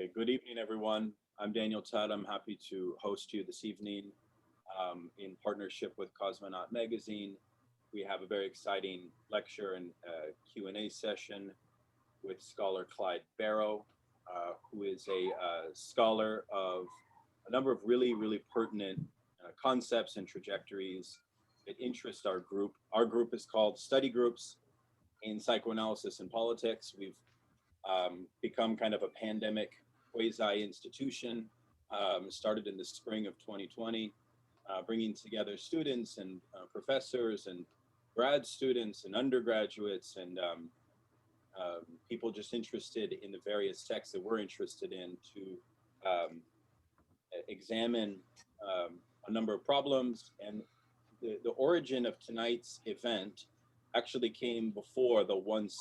Okay, good evening, everyone. I'm Daniel Tudd. I'm happy to host you this evening in partnership with Cosmonaut Magazine. We have a very exciting lecture and Q&A session with scholar Clyde Barrow, who is a scholar of a number of really pertinent concepts and trajectories that interest our group. Our group is called Study Groups in Psychoanalysis and Politics. We've become kind of a pandemic quasi-institution, started in the spring of 2020, bringing together students and professors and grad students and undergraduates and people just interested in the various texts that we're interested in to examine a number of problems. And the origin of tonight's event actually came before the 1/6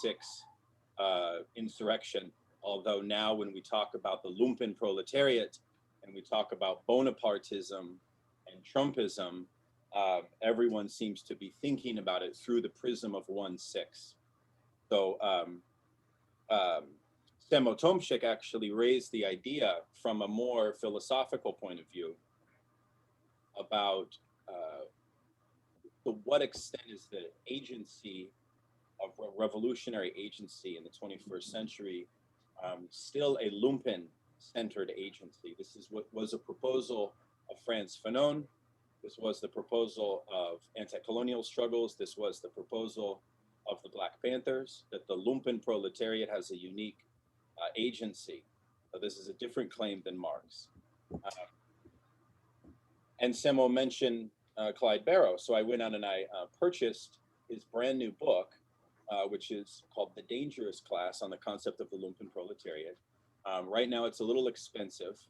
insurrection, although now when we talk about the Lumpenproletariat and we talk about Bonapartism and Trumpism, everyone seems to be thinking about it through the prism of 1/6. So Semo Tomczyk actually raised the idea from a more philosophical point of view about to what extent is the agency of revolutionary agency in the 21st century still a lumpen-centered agency. This is what was a proposal of Frantz Fanon. This was the proposal of anti-colonial struggles. This was the proposal of the Black Panthers, that the Lumpenproletariat has a unique agency. So this is a different claim than Marx. And Semo mentioned Clyde Barrow. So I went out and I purchased his brand new book, which is called The Dangerous Class on the Concept of the Lumpenproletariat. Right now it's a little expensive.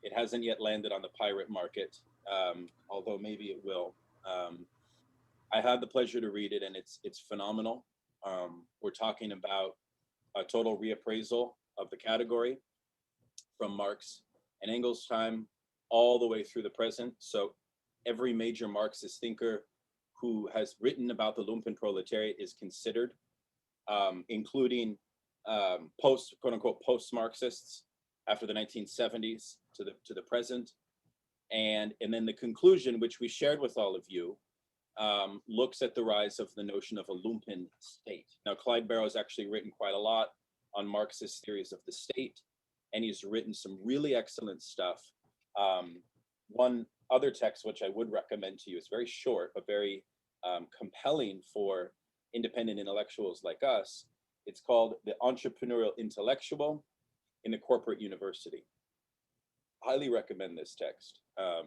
It hasn't yet landed on the pirate market, although maybe it will. I had the pleasure to read it, and it's phenomenal. We're talking about a total reappraisal of the category from Marx and Engels' time all the way through the present. So every major Marxist thinker who has written about the Lumpenproletariat is considered, including quote unquote post-Marxists after the 1970s to the present. And then the conclusion, which we shared with all of you, looks at the rise of the notion of a lumpen-state. Now, Clyde Barrow has actually written quite a lot on Marxist theories of the state, and he's written some really excellent stuff. One other text, which I would recommend to you, is very short, but very compelling for independent intellectuals like us. It's called The Entrepreneurial Intellectual in the Corporate University. Highly recommend this text. I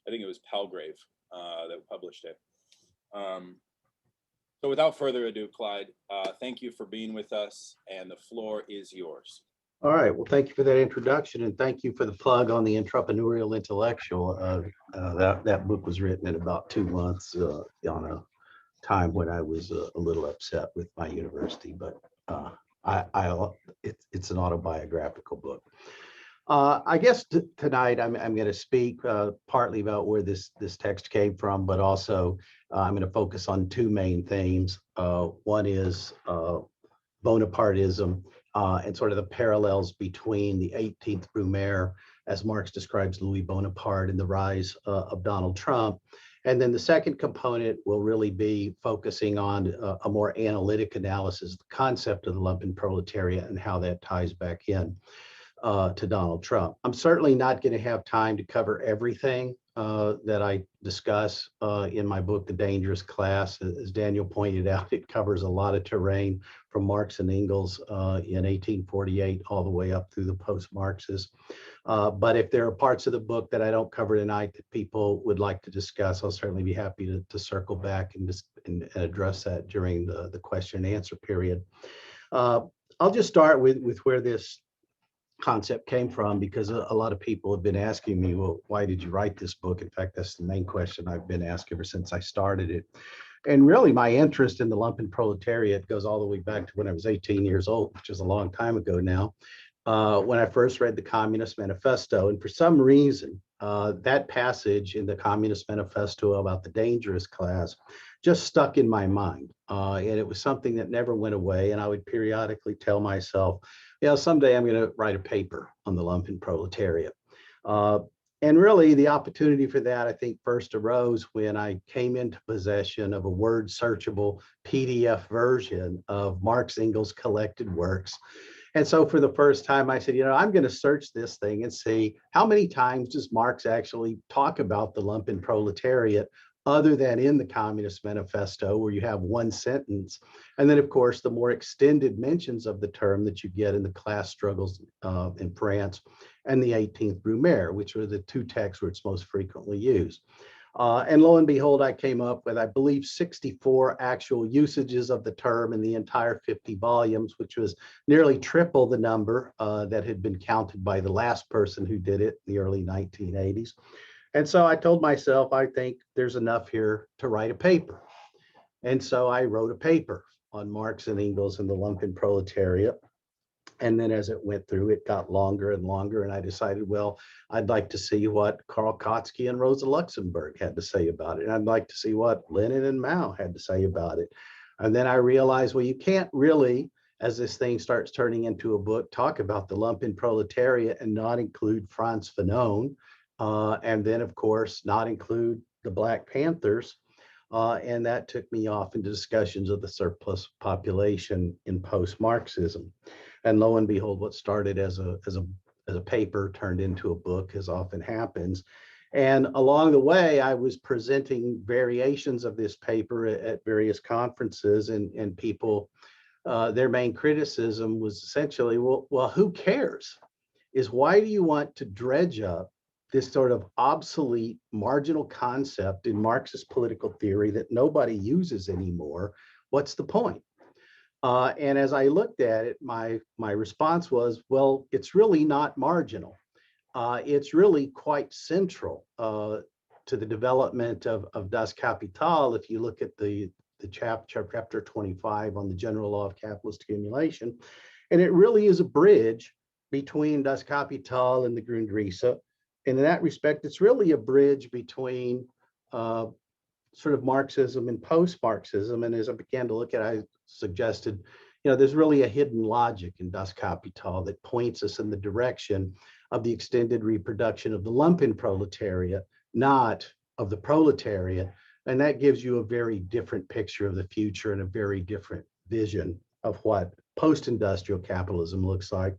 think it was Palgrave that published it. So without further ado, Clyde, thank you for being with us, and the floor is yours. All right. Well, thank you for that introduction, and thank you for the plug on the Entrepreneurial Intellectual. That book was written in about 2 months on a time when I was a little upset with my university, but it's an autobiographical book. I guess tonight I'm going to speak partly about where this text came from, but also I'm going to focus on 2 main themes. One is Bonapartism and sort of the parallels between the 18th Brumaire, as Marx describes Louis Bonaparte, and the rise of Donald Trump. And then the second component will really be focusing on a more analytic analysis of the concept of the lumpenproletariat and how that ties back in to Donald Trump. I'm certainly not going to have time to cover everything that I discuss in my book, The Dangerous Class. As Daniel pointed out, it covers a lot of terrain from Marx and Engels in 1848 all the way up through the post-Marxists. But if there are parts of the book that I don't cover tonight that people would like to discuss, I'll certainly be happy to circle back and address that during the question and answer period. I'll just start with where this concept came from, because a lot of people have been asking me, well, why did you write this book? In fact, that's the main question I've been asked ever since I started it. And really, my interest in the lumpenproletariat goes all the way back to when I was 18 years old, which is a long time ago now, when I first read the Communist Manifesto. And for some reason, that passage in the Communist Manifesto about the dangerous class just stuck in my mind. And it was something that never went away. And I would periodically tell myself, you know, someday I'm going to write a paper on the lumpen proletariat. And really the opportunity for that, I think, first arose when I came into possession of a word searchable PDF version of Marx Engels' collected works. And so for the first time, I said, you know, I'm going to search this thing and see how many times does Marx actually talk about the lumpen proletariat other than in the Communist Manifesto, where you have one sentence. And then, of course, the more extended mentions of the term that you get in the class struggles in France and the 18th Brumaire, which are the two texts where it's most frequently used. And lo and behold, I came up with, I believe, 64 actual usages of the term in the entire 50 volumes, which was nearly triple the number that had been counted by the last person who did it in the early 1980s. And so I told myself, I think there's enough here to write a paper. And so I wrote a paper on Marx and Engels and the lumpen proletariat. And then as it went through, it got longer and longer. And I decided, well, I'd like to see what Karl Kautsky and Rosa Luxemburg had to say about it. And I'd like to see what Lenin and Mao had to say about it. And then I realized, well, you can't really, as this thing starts turning into a book, talk about the lumpen proletariat and not include Frantz Fanon. And then, of course, not include the Black Panthers. And that took me off into discussions of the surplus population in post-Marxism. And lo and behold, what started as a paper turned into a book, as often happens. And along the way, I was presenting variations of this paper at various conferences, and people, their main criticism was essentially, well, who cares? Is why do you want to dredge up this sort of obsolete marginal concept in Marxist political theory that nobody uses anymore? What's the point? And as I looked at it, my response was, well, it's really not marginal. It's really quite central to the development of Das Kapital. If you look at the chapter 25 on the general law of capitalist accumulation, and it really is a bridge between Das Kapital and the Grundrisse. And in that respect, it's really a bridge between sort of Marxism and post-Marxism. And as I began to look at it, I suggested, you know, there's really a hidden logic in Das Kapital that points us in the direction of the extended reproduction of the lumpen proletariat, not of the proletariat. And that gives you a very different picture of the future and a very different vision of what post-industrial capitalism looks like.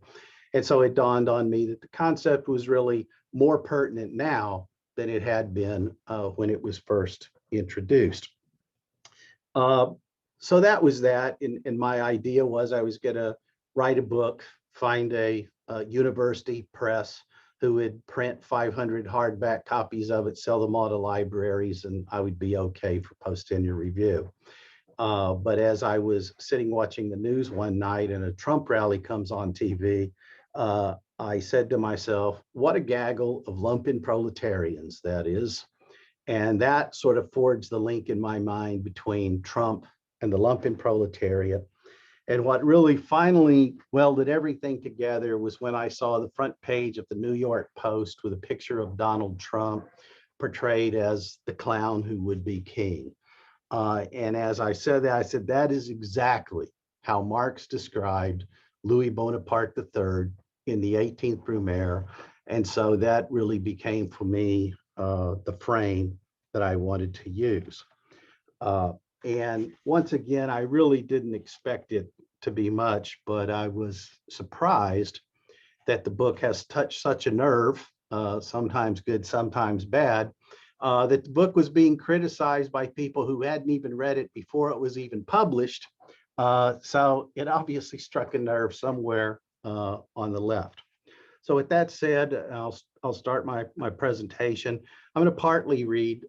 And so it dawned on me that the concept was really more pertinent now than it had been when it was first introduced. So that was that. And my idea was I was going to write a book, find a university press who would print 500 hardback copies of it, sell them all to libraries, and I would be okay for post-tenure review. But as I was sitting watching the news one night and a Trump rally comes on TV, I said to myself, what a gaggle of lumpen proletarians that is. And that sort of forged the link in my mind between Trump and the lumpen proletariat. And what really finally welded everything together was when I saw the front page of the New York Post with a picture of Donald Trump portrayed as the clown who would be king. And as I said that, I said, that is exactly how Marx described Louis Bonaparte III in the 18th Brumaire. And so that really became for me the frame that I wanted to use. And once again, I really didn't expect it to be much, but I was surprised that the book has touched such a nerve, sometimes good, sometimes bad, that the book was being criticized by people who hadn't even read it before it was even published. So it obviously struck a nerve somewhere on the left. So with that said, I'll start my presentation. I'm going to partly read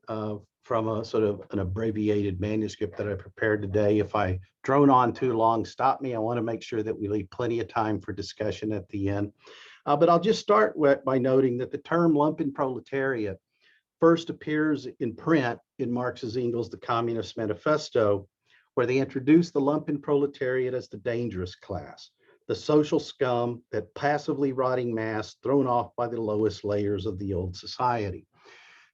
from a sort of an abbreviated manuscript that I prepared today. If I drone on too long, stop me. I want to make sure that we leave plenty of time for discussion at the end. But I'll just start by noting that the term lumpen proletariat first appears in print in Marx's Engels' The Communist Manifesto, where they introduce the lumpen proletariat as the dangerous class, the social scum, that passively rotting mass thrown off by the lowest layers of the old society.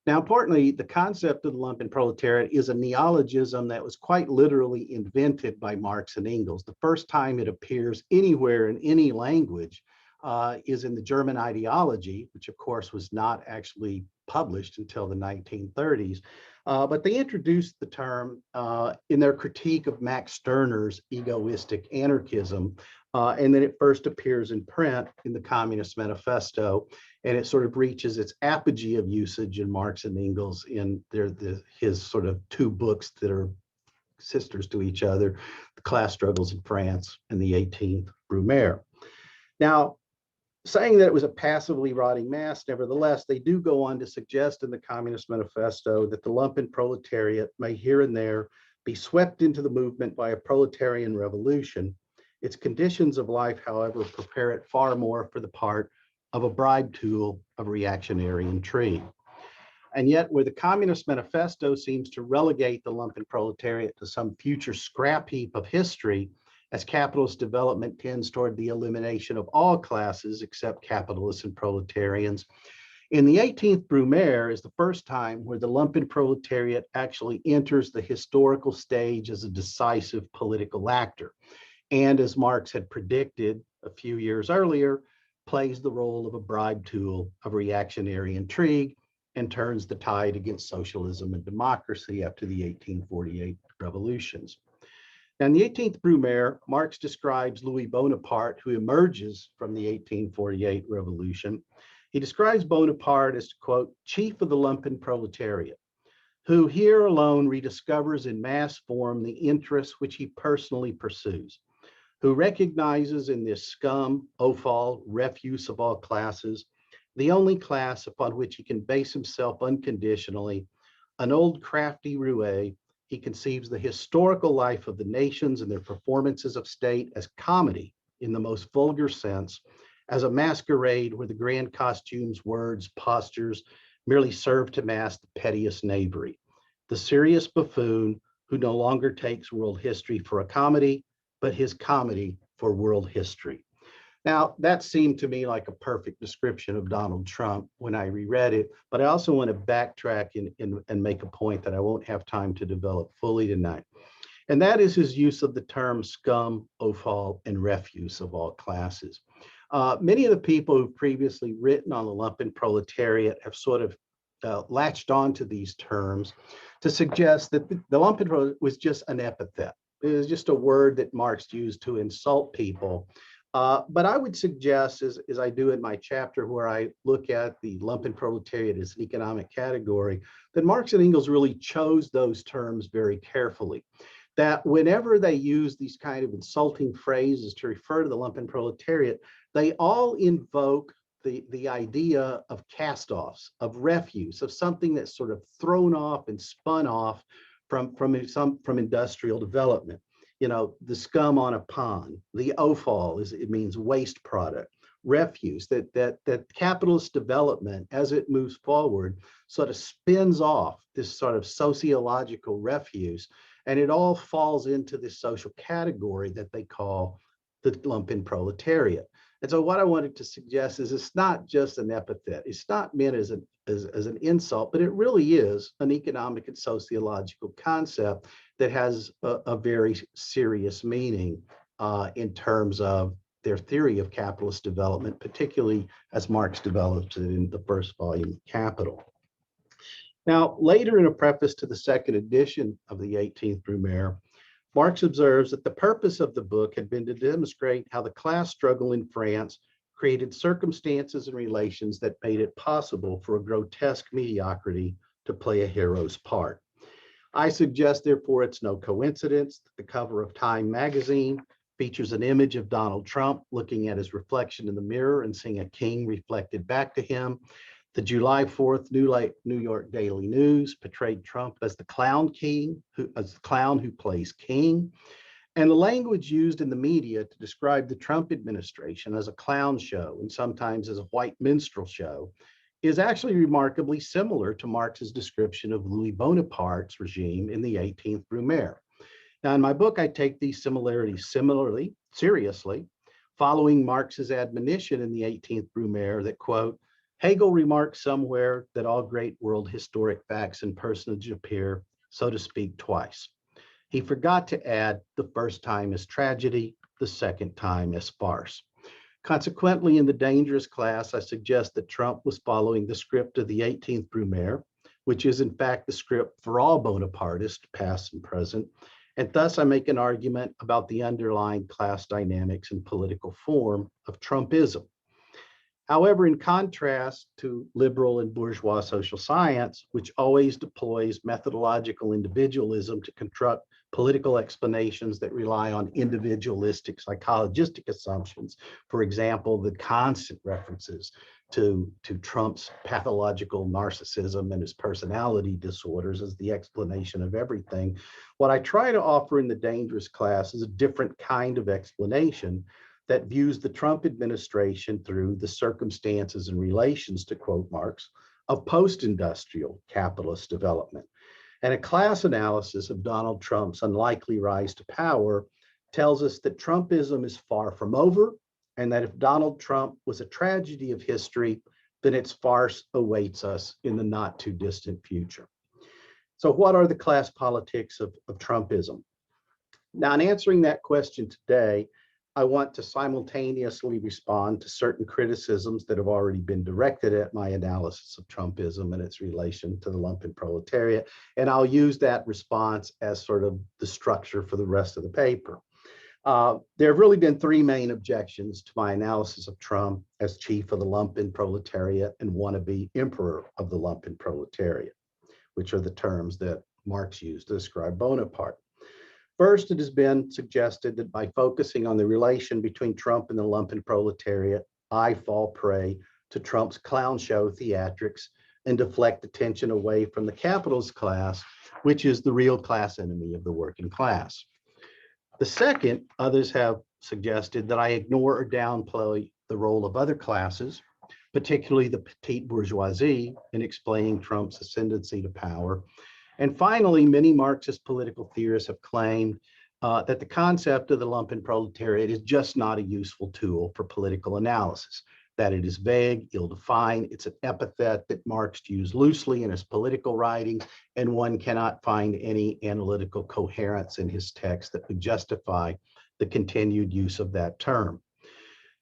Now, importantly, the concept of the lumpenproletariat is a neologism that was quite literally invented by Marx and Engels. The first time it appears anywhere in any language is in the German ideology, which of course was not actually published until the 1930s. But they introduced the term in their critique of Max Stirner's egoistic anarchism. And then it first appears in print in the Communist Manifesto, and it sort of reaches its apogee of usage in Marx and Engels in his sort of two books that are sisters to each other, The Class Struggles in France and the 18th Brumaire. Now, saying that it was a passively rotting mass, nevertheless, they do go on to suggest in the Communist Manifesto that the lumpenproletariat may here and there be swept into the movement by a proletarian revolution. Its conditions of life, however, prepare it far more for the part of a bribe tool of reactionary intrigue. And yet, where the Communist Manifesto seems to relegate the lumpenproletariat to some future scrap heap of history, as capitalist development tends toward the elimination of all classes except capitalists and proletarians, in the 18th Brumaire is the first time where the lumpenproletariat actually enters the historical stage as a decisive political actor. And as Marx had predicted a few years earlier, plays the role of a bribe tool of reactionary intrigue and turns the tide against socialism and democracy after the 1848 revolutions. Now, in the 18th Brumaire, Marx describes Louis Bonaparte, who emerges from the 1848 revolution. He describes Bonaparte as, quote, chief of the lumpenproletariat, who here alone rediscovers in mass form the interests which he personally pursues, who recognizes in this scum, offal, refuse of all classes, the only class upon which he can base himself unconditionally, an old crafty roue. He conceives the historical life of the nations and their performances of state as comedy in the most vulgar sense, as a masquerade where the grand costumes, words, postures merely serve to mask the pettiest knavery. The serious buffoon who no longer takes world history for a comedy, but his comedy for world history. Now, that seemed to me like a perfect description of Donald Trump when I reread it, but I also want to backtrack and make a point that I won't have time to develop fully tonight. And that is his use of the term scum, offal, and refuse of all classes. Many of the people who've previously written on the lumpenproletariat have sort of latched onto these terms to suggest that the lumpenproletariat was just an epithet. It was just a word that Marx used to insult people. But I would suggest, as I do in my chapter where I look at the lumpenproletariat as an economic category, that Marx and Engels really chose those terms very carefully. That whenever they use these kind of insulting phrases to refer to the lumpenproletariat, they all invoke the idea of cast-offs, of refuse, of something that's sort of thrown off and spun off from industrial development. You know, the scum on a pond, the offal it means waste product, refuse, that capitalist development as it moves forward sort of spins off this sort of sociological refuse, and it all falls into this social category that they call the lumpenproletariat. And so what I wanted to suggest is it's not just an epithet. It's not meant as an insult, but it really is an economic and sociological concept that has a very serious meaning in terms of their theory of capitalist development, particularly as Marx developed it in the first volume of Capital. Now, later in a preface to the second edition of the 18th Brumaire, Marx observes that the purpose of the book had been to demonstrate how the class struggle in France created circumstances and relations that made it possible for a grotesque mediocrity to play a hero's part. I suggest, therefore, it's no coincidence that the cover of Time magazine features an image of Donald Trump looking at his reflection in the mirror and seeing a king reflected back to him. The July 4th New York Daily News portrayed Trump as the clown king, as the clown who plays king. And the language used in the media to describe the Trump administration as a clown show and sometimes as a white minstrel show is actually remarkably similar to Marx's description of Louis Bonaparte's regime in the 18th Brumaire. Now, in my book, I take these similarities seriously, following Marx's admonition in the 18th Brumaire that, quote, Hegel remarked somewhere that all great world historic facts and personages appear, so to speak, twice. He forgot to add the first time as tragedy, the second time as farce. Consequently, in the dangerous class, I suggest that Trump was following the script of the 18th Brumaire, which is in fact the script for all Bonapartists, past and present, and thus I make an argument about the underlying class dynamics and political form of Trumpism. However, in contrast to liberal and bourgeois social science, which always deploys methodological individualism to construct political explanations that rely on individualistic psychologistic assumptions, for example, the constant references to Trump's pathological narcissism and his personality disorders as the explanation of everything, what I try to offer in the dangerous class is a different kind of explanation that views the Trump administration through the circumstances and relations, to quote Marx, of post-industrial capitalist development. And a class analysis of Donald Trump's unlikely rise to power tells us that Trumpism is far from over, and that if Donald Trump was a tragedy of history, then its farce awaits us in the not too distant future. So what are the class politics of Trumpism? Now, in answering that question today, I want to simultaneously respond to certain criticisms that have already been directed at my analysis of Trumpism and its relation to the lumpenproletariat, and I'll use that response as sort of the structure for the rest of the paper. There have really been three main objections to my analysis of Trump as chief of the lumpenproletariat and wannabe emperor of the lumpenproletariat, which are the terms that Marx used to describe Bonaparte. First, it has been suggested that by focusing on the relation between Trump and the lumpenproletariat, I fall prey to Trump's clown show theatrics and deflect attention away from the capitalist class, which is the real class enemy of the working class. The second, others have suggested that I ignore or downplay the role of other classes, particularly the petite bourgeoisie, in explaining Trump's ascendancy to power. And finally, many Marxist political theorists have claimed that the concept of the lumpenproletariat is just not a useful tool for political analysis, that it is vague, ill-defined, it's an epithet that Marx used loosely in his political writings, and one cannot find any analytical coherence in his text that would justify the continued use of that term.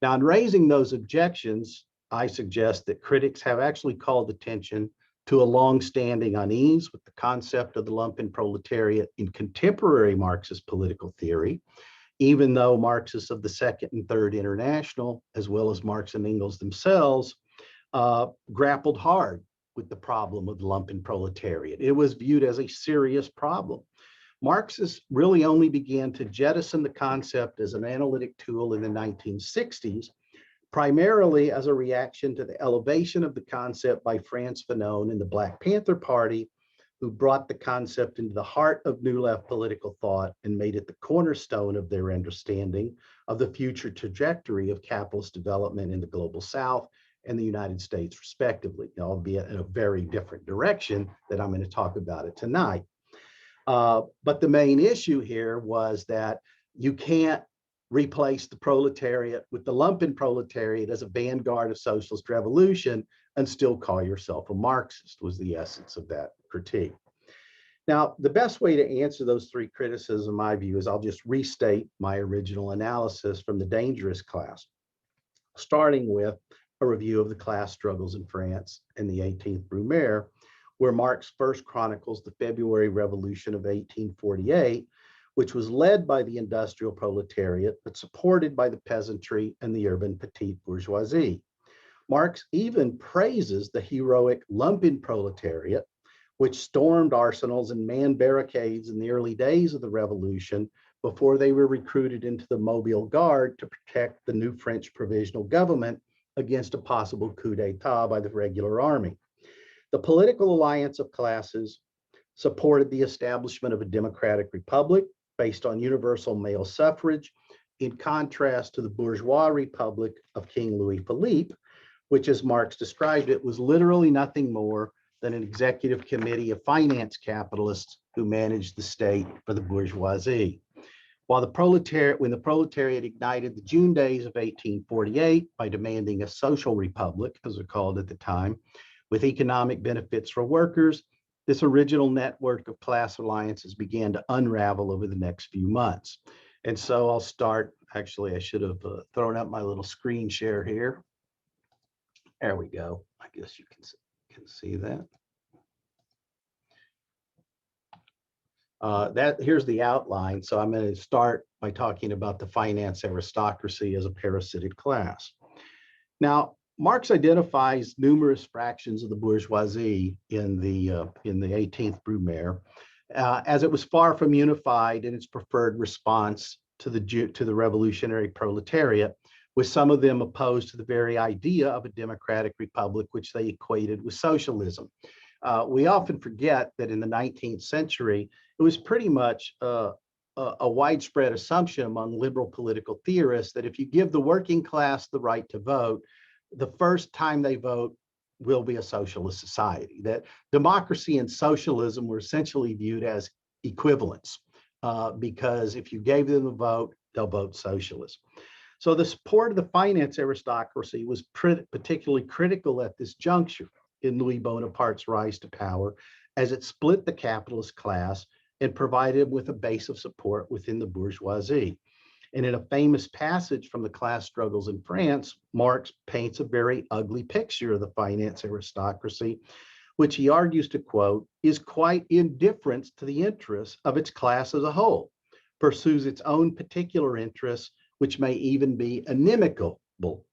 Now, in raising those objections, I suggest that critics have actually called attention to a long-standing unease with the concept of the lumpenproletariat in contemporary Marxist political theory, even though Marxists of the Second and Third International, as well as Marx and Engels themselves, grappled hard with the problem of the lumpenproletariat. It was viewed as a serious problem. Marxists really only began to jettison the concept as an analytic tool in the 1960s, primarily as a reaction to the elevation of the concept by Frantz Fanon and the Black Panther Party, who brought the concept into the heart of New Left political thought and made it the cornerstone of their understanding of the future trajectory of capitalist development in the Global South and the United States, respectively, albeit in a very different direction that I'm going to talk about it tonight. But the main issue here was that you can't replace the proletariat with the lumpenproletariat as a vanguard of socialist revolution and still call yourself a Marxist, was the essence of that critique. Now, the best way to answer those three criticisms, in my view, is I'll just restate my original analysis from the dangerous class, starting with a review of the class struggles in France in the 18th Brumaire, where Marx first chronicles the February Revolution of 1848, which was led by the industrial proletariat, but supported by the peasantry and the urban petite bourgeoisie. Marx even praises the heroic lumpenproletariat, which stormed arsenals and manned barricades in the early days of the revolution before they were recruited into the Mobile Guard to protect the new French provisional government against a possible coup d'etat by the regular army. The political alliance of classes supported the establishment of a democratic republic based on universal male suffrage, in contrast to the bourgeois republic of King Louis Philippe, which, as Marx described it, was literally nothing more than an executive committee of finance capitalists who managed the state for the bourgeoisie. when the proletariat ignited the June days of 1848 by demanding a social republic, as it called at the time, with economic benefits for workers, this original network of class alliances began to unravel over the next few months. And so I'll start, actually, I should have thrown up my little screen share here. There we go. I guess you can see that. Here's the outline. So I'm going to start by talking about the finance aristocracy as a parasitic class. Now, Marx identifies numerous fractions of the bourgeoisie in the 18th Brumaire, as it was far from unified in its preferred response to the revolutionary proletariat, with some of them opposed to the very idea of a democratic republic, which they equated with socialism. We often forget that in the 19th century, it was pretty much a widespread assumption among liberal political theorists that if you give the working class the right to vote, the first time they vote will be a socialist society. That democracy and socialism were essentially viewed as equivalents, because if you gave them the vote, they'll vote socialist. So the support of the finance aristocracy was particularly critical at this juncture in Louis Bonaparte's rise to power, as it split the capitalist class and provided with a base of support within the bourgeoisie. And in a famous passage from the class struggles in France, Marx paints a very ugly picture of the finance aristocracy, which he argues to quote, is quite indifferent to the interests of its class as a whole, pursues its own particular interests, which may even be inimical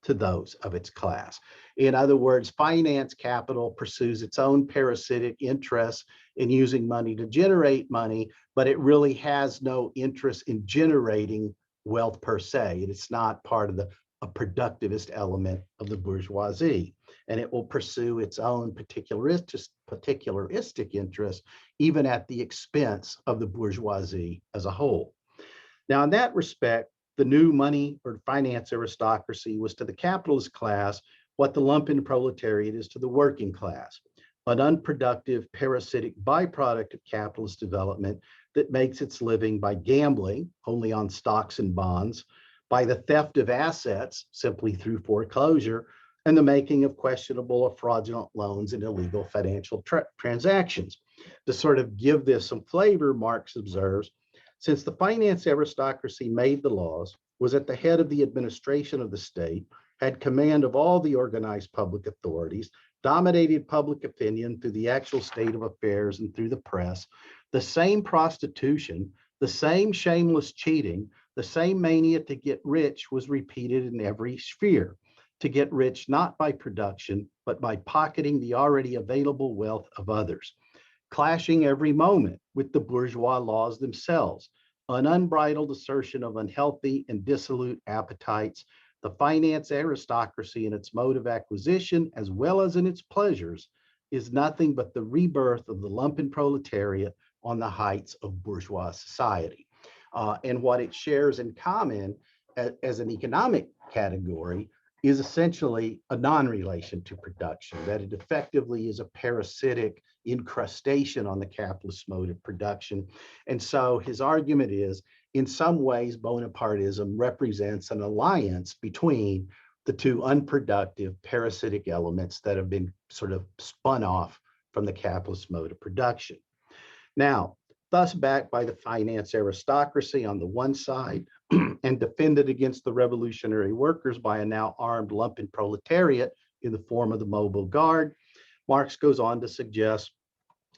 to those of its class. In other words, finance capital pursues its own parasitic interests in using money to generate money, but it really has no interest in generating wealth per se. It's not part of a productivist element of the bourgeoisie, and it will pursue its own particularistic interests, even at the expense of the bourgeoisie as a whole. Now, in that respect, the new money or finance aristocracy was to the capitalist class what the lumpenproletariat is to the working class, an unproductive, parasitic byproduct of capitalist development that makes its living by gambling only on stocks and bonds, by the theft of assets simply through foreclosure, and the making of questionable or fraudulent loans and illegal financial transactions. To sort of give this some flavor, Marx observes, since the finance aristocracy made the laws, was at the head of the administration of the state, had command of all the organized public authorities, dominated public opinion through the actual state of affairs and through the press, the same prostitution, the same shameless cheating, the same mania to get rich was repeated in every sphere. To get rich not by production, but by pocketing the already available wealth of others, clashing every moment with the bourgeois laws themselves, an unbridled assertion of unhealthy and dissolute appetites. The finance aristocracy in its mode of acquisition, as well as in its pleasures, is nothing but the rebirth of the lumpenproletariat on the heights of bourgeois society. And what it shares in common as an economic category is essentially a non-relation to production, that it effectively is a parasitic incrustation on the capitalist mode of production. And so his argument is, in some ways, Bonapartism represents an alliance between the two unproductive parasitic elements that have been sort of spun off from the capitalist mode of production. Now, thus backed by the finance aristocracy on the one side and defended against the revolutionary workers by a now armed lumpenproletariat in the form of the Mobile Guard, Marx goes on to suggest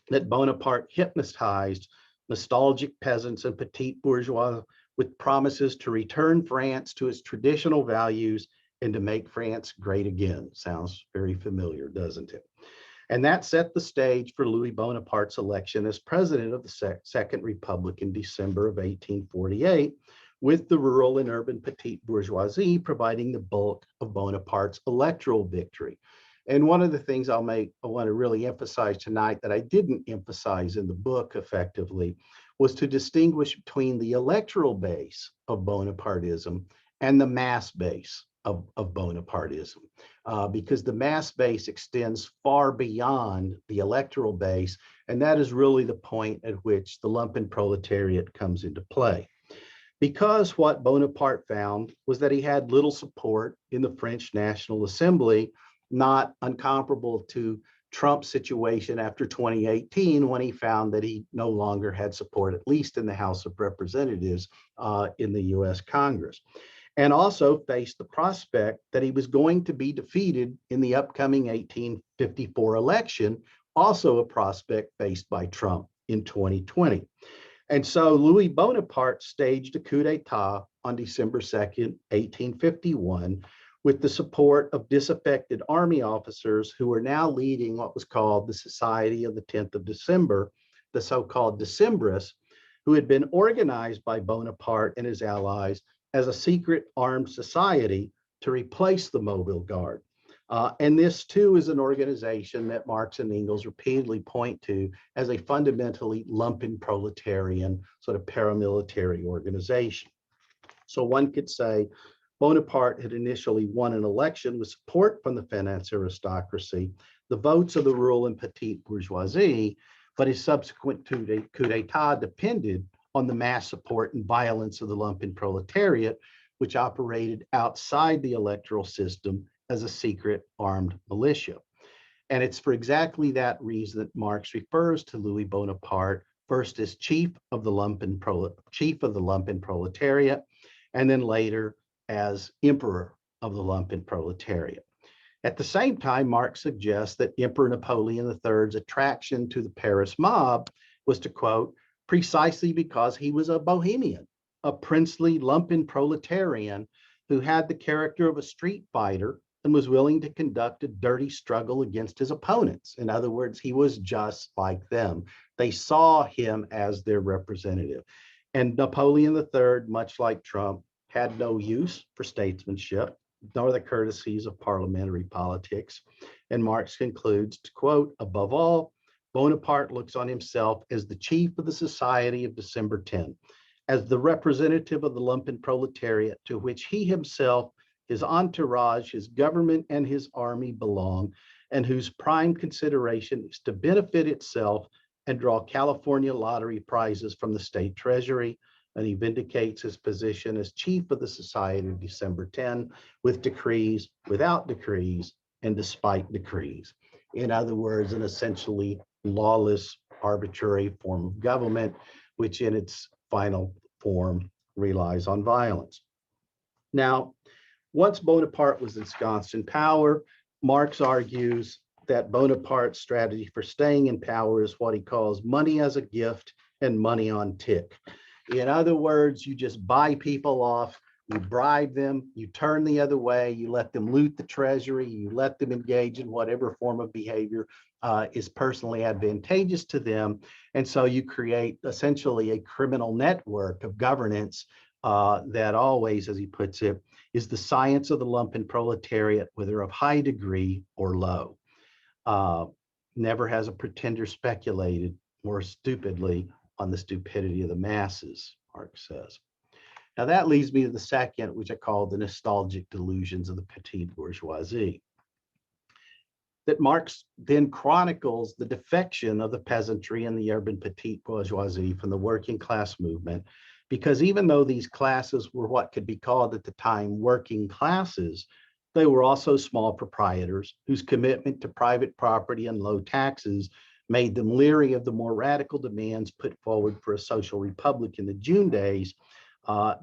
that Bonaparte hypnotized nostalgic peasants and petite bourgeois with promises to return France to its traditional values and to make France great again. Sounds very familiar, doesn't it? And that set the stage for Louis Bonaparte's election as president of the Second Republic in December of 1848, with the rural and urban petite bourgeoisie providing the bulk of Bonaparte's electoral victory. And one of the things I want to really emphasize tonight that I didn't emphasize in the book effectively was to distinguish between the electoral base of Bonapartism and the mass base of Bonapartism, because the mass base extends far beyond the electoral base, and that is really the point at which the lumpenproletariat comes into play. because what Bonaparte found was that he had little support in the French National Assembly, not uncomparable to Trump's situation after 2018, when he found that he no longer had support, at least in the House of Representatives in the US Congress, and also faced the prospect that he was going to be defeated in the upcoming 1854 election, also a prospect faced by Trump in 2020. And so Louis Bonaparte staged a coup d'etat on December 2nd, 1851, with the support of disaffected army officers who were now leading what was called the Society of the 10th of December, the so-called Decembrists, who had been organized by Bonaparte and his allies as a secret armed society to replace the Mobile Guard. And this too is an organization that Marx and Engels repeatedly point to as a fundamentally lumpen-proletarian sort of paramilitary organization. So one could say Bonaparte had initially won an election with support from the finance aristocracy, the votes of the rural and petite bourgeoisie, but his subsequent coup d'etat depended on the mass support and violence of the lumpenproletariat, which operated outside the electoral system as a secret armed militia. And it's for exactly that reason that Marx refers to Louis Bonaparte first as chief of the lumpenproletariat, and then later as emperor of the lumpenproletariat. At the same time, Marx suggests that Emperor Napoleon III's attraction to the Paris mob was, to quote, precisely because he was a bohemian, a princely lumpenproletarian who had the character of a street fighter and was willing to conduct a dirty struggle against his opponents. In other words, he was just like them. They saw him as their representative. And Napoleon III, much like Trump, had no use for statesmanship, nor the courtesies of parliamentary politics. And Marx concludes, to quote, above all, Bonaparte looks on himself as the chief of the Society of December 10, as the representative of the lumpenproletariat to which he himself, his entourage, his government, and his army belong, and whose prime consideration is to benefit itself and draw California lottery prizes from the state treasury. And he vindicates his position as chief of the Society of December 10 with decrees, without decrees, and despite decrees. In other words, an essentially lawless, arbitrary form of government, which in its final form relies on violence. Now, once Bonaparte was ensconced in power, Marx argues that Bonaparte's strategy for staying in power is what he calls money as a gift and money on tick. In other words, you just buy people off, you bribe them, you turn the other way, you let them loot the treasury, you let them engage in whatever form of behavior is personally advantageous to them. And so you create essentially a criminal network of governance that always, as he puts it, is the science of the lumpenproletariat, whether of high degree or low. Never has a pretender speculated more stupidly on the stupidity of the masses, Marx says. Now that leads me to the second, which I call the nostalgic delusions of the petite bourgeoisie. That Marx then chronicles the defection of the peasantry and the urban petite bourgeoisie from the working class movement, because even though these classes were what could be called at the time working classes, they were also small proprietors whose commitment to private property and low taxes made them leery of the more radical demands put forward for a social republic in the June days.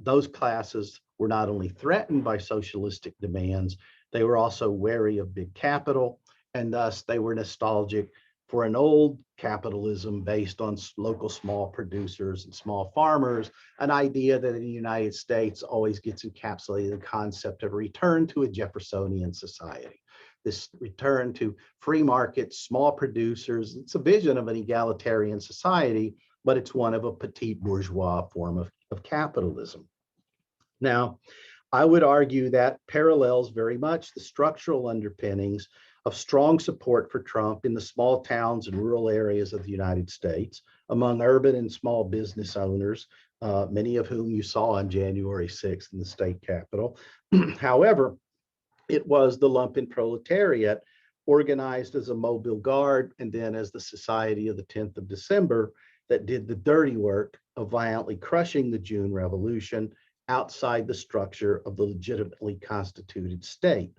Those classes were not only threatened by socialistic demands, they were also wary of big capital, and thus they were nostalgic for an old capitalism based on local small producers and small farmers, an idea that in the United States always gets encapsulated in the concept of a return to a Jeffersonian society. This return to free markets, small producers, it's a vision of an egalitarian society, but it's one of a petite bourgeois form of capitalism. Now, I would argue that parallels very much the structural underpinnings of strong support for Trump in the small towns and rural areas of the United States, among urban and small business owners, many of whom you saw on January 6th in the state capitol. However, it was the lumpenproletariat, organized as a mobile guard and then as the Society of the 10th of December, that did the dirty work of violently crushing the June Revolution outside the structure of the legitimately constituted state,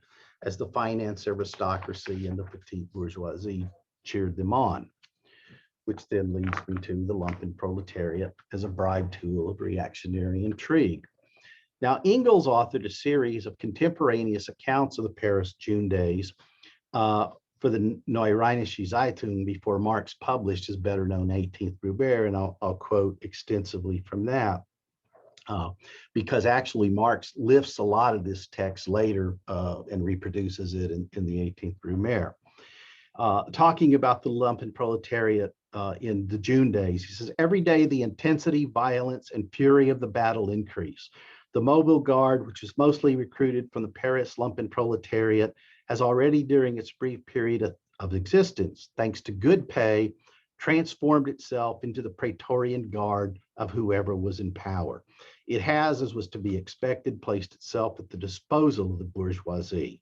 as the finance aristocracy and the petite bourgeoisie cheered them on, which then leads me to the lumpenproletariat as a bribe tool of reactionary intrigue. Now, Engels authored a series of contemporaneous accounts of the Paris June days for the Neue Rheinische Zeitung before Marx published his better known 18th Brumaire, and I'll quote extensively from that. Because actually Marx lifts a lot of this text later and reproduces it in the 18th Brumaire. Talking about the lumpenproletariat in the June days, he says, every day the intensity, violence, and fury of the battle increase. The Mobile Guard, which was mostly recruited from the Paris lumpenproletariat, has already during its brief period of existence, thanks to good pay, transformed itself into the Praetorian Guard of whoever was in power. It has, as was to be expected, placed itself at the disposal of the bourgeoisie.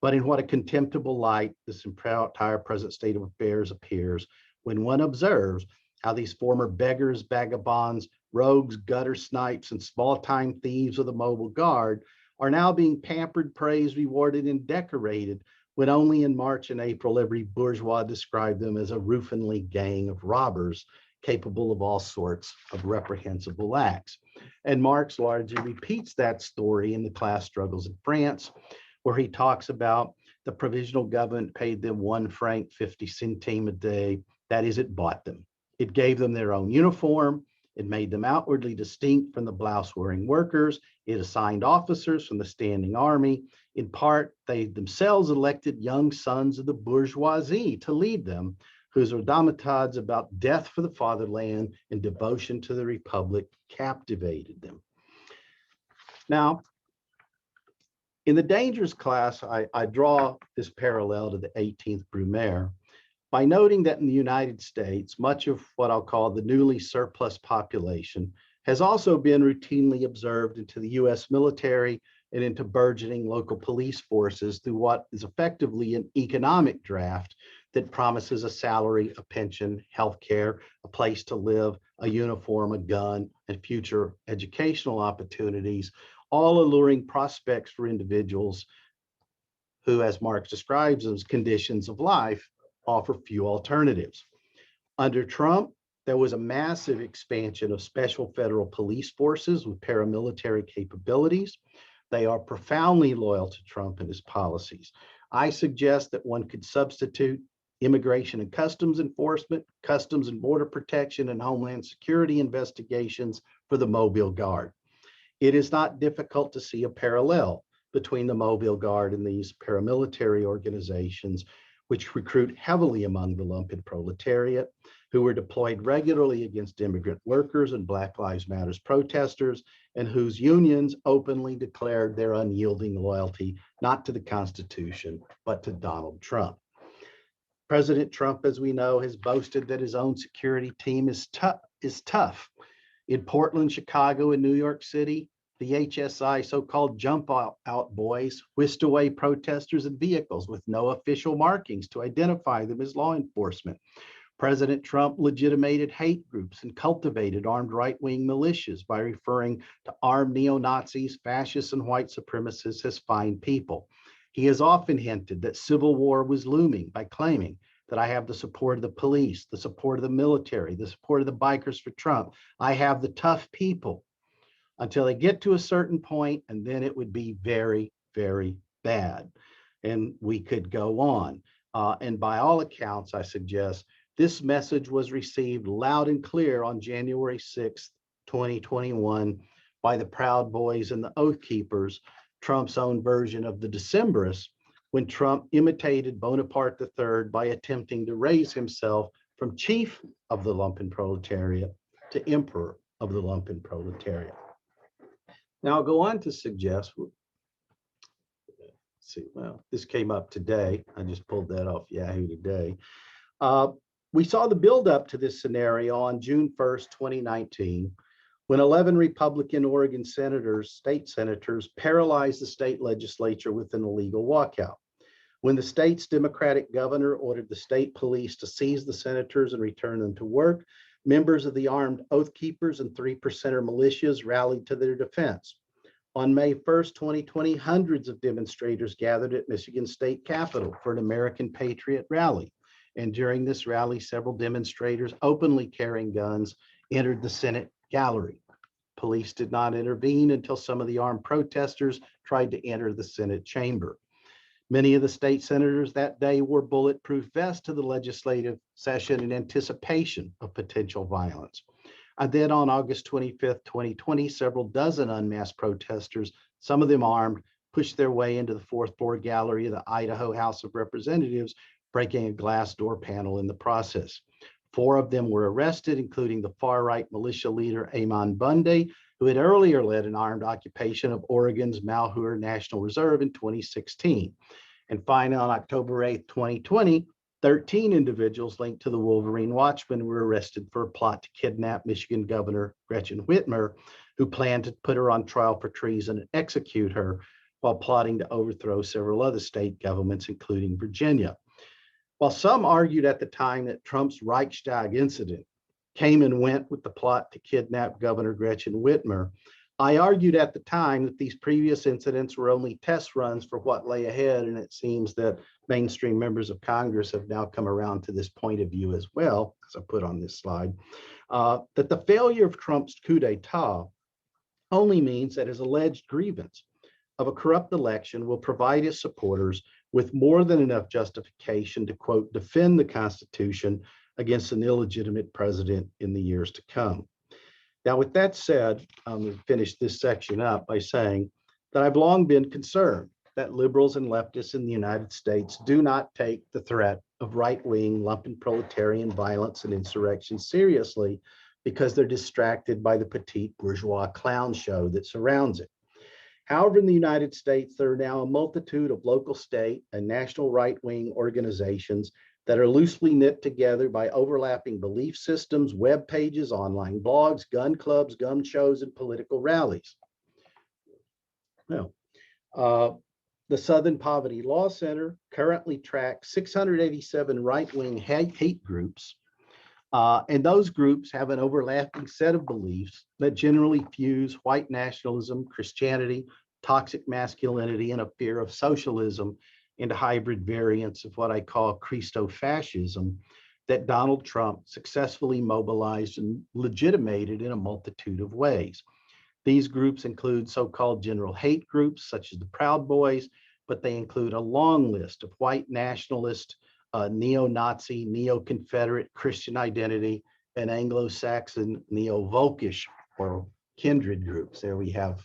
But in what a contemptible light this entire present state of affairs appears when one observes how these former beggars, vagabonds, rogues, gutter snipes, and small-time thieves of the Mobile Guard are now being pampered, praised, rewarded, and decorated, when only in March and April every bourgeois described them as a ruffianly gang of robbers capable of all sorts of reprehensible acts. And Marx largely repeats that story in the class struggles in France, where he talks about the provisional government paid them 1 franc 50 centimes a day. That is, it bought them. It gave them their own uniform. It made them outwardly distinct from the blouse-wearing workers. It assigned officers from the standing army. In part, they themselves elected young sons of the bourgeoisie to lead them, whose automatods about death for the fatherland and devotion to the republic captivated them. Now, in the dangerous class, I draw this parallel to the 18th Brumaire by noting that in the United States, much of what I'll call the newly surplus population has also been routinely observed into the US military and into burgeoning local police forces through what is effectively an economic draft that promises a salary, a pension, healthcare, a place to live, a uniform, a gun, and future educational opportunities, all alluring prospects for individuals who, as Marx describes as conditions of life, offer few alternatives. Under Trump, there was a massive expansion of special federal police forces with paramilitary capabilities. They are profoundly loyal to Trump and his policies. I suggest that one could substitute immigration and customs enforcement, customs and border protection, and homeland security investigations for the Mobile Guard. It is not difficult to see a parallel between the Mobile Guard and these paramilitary organizations, which recruit heavily among the lumpenproletariat, who were deployed regularly against immigrant workers and Black Lives Matter protesters, and whose unions openly declared their unyielding loyalty, not to the Constitution, but to Donald Trump. President Trump, as we know, has boasted that his own security team is tough. In Portland, Chicago, and New York City, the HSI so-called jump out boys whisked away protesters and vehicles with no official markings to identify them as law enforcement. President Trump legitimated hate groups and cultivated armed right-wing militias by referring to armed neo-Nazis, fascists, and white supremacists as fine people. He has often hinted that civil war was looming by claiming that I have the support of the police, the support of the military, the support of the bikers for Trump. I have the tough people, until they get to a certain point, and then it would be very, very bad. And we could go on. And by all accounts, I suggest this message was received loud and clear on January 6th, 2021 by the Proud Boys and the Oath Keepers, Trump's own version of the Decemberists, when Trump imitated Bonaparte III by attempting to raise himself from chief of the lumpenproletariat to emperor of the lumpenproletariat. Now I'll go on to suggest, this came up today. I just pulled that off Yahoo today. We saw the buildup to this scenario on June 1st, 2019, when 11 Republican Oregon state senators paralyzed the state legislature with an illegal walkout. When the state's Democratic governor ordered the state police to seize the senators and return them to work, Members of the armed Oath Keepers and 3%er militias rallied to their defense. On May 1st, 2020, hundreds of demonstrators gathered at Michigan State Capitol for an American Patriot rally. And during this rally, several demonstrators openly carrying guns entered the Senate gallery. Police did not intervene until some of the armed protesters tried to enter the Senate chamber. Many of the state senators that day wore bulletproof vests to the legislative session in anticipation of potential violence. And then on August 25th, 2020, several dozen unmasked protesters, some of them armed, pushed their way into the fourth floor gallery of the Idaho House of Representatives, breaking a glass door panel in the process. 4 of them were arrested, including the far-right militia leader Amon Bundy, who had earlier led an armed occupation of Oregon's Malheur National Reserve in 2016. And finally, on October 8th, 2020, 13 individuals linked to the Wolverine Watchmen were arrested for a plot to kidnap Michigan Governor Gretchen Whitmer, who planned to put her on trial for treason and execute her while plotting to overthrow several other state governments, including Virginia. While some argued at the time that Trump's Reichstag incident came and went with the plot to kidnap Governor Gretchen Whitmer, I argued at the time that these previous incidents were only test runs for what lay ahead, and it seems that mainstream members of Congress have now come around to this point of view as well, as I put on this slide, that the failure of Trump's coup d'etat only means that his alleged grievance of a corrupt election will provide his supporters with more than enough justification to, quote, defend the Constitution against an illegitimate president in the years to come. Now, with that said, I'm going to finish this section up by saying that I've long been concerned that liberals and leftists in the United States do not take the threat of right-wing lumpen-proletarian violence and insurrection seriously because they're distracted by the petite bourgeois clown show that surrounds it. However, in the United States, there are now a multitude of local, state, and national right-wing organizations that are loosely knit together by overlapping belief systems, web pages, online blogs, gun clubs, gun shows, and political rallies. Now, the Southern Poverty Law Center currently tracks 687 right-wing hate groups, and those groups have an overlapping set of beliefs that generally fuse white nationalism, Christianity, toxic masculinity, and a fear of socialism into hybrid variants of what I call Christo-fascism that Donald Trump successfully mobilized and legitimated in a multitude of ways. These groups include so-called general hate groups such as the Proud Boys, but they include a long list of white nationalist, neo-Nazi, neo-Confederate Christian identity, and Anglo-Saxon neo-Volkish or kindred groups. There we have.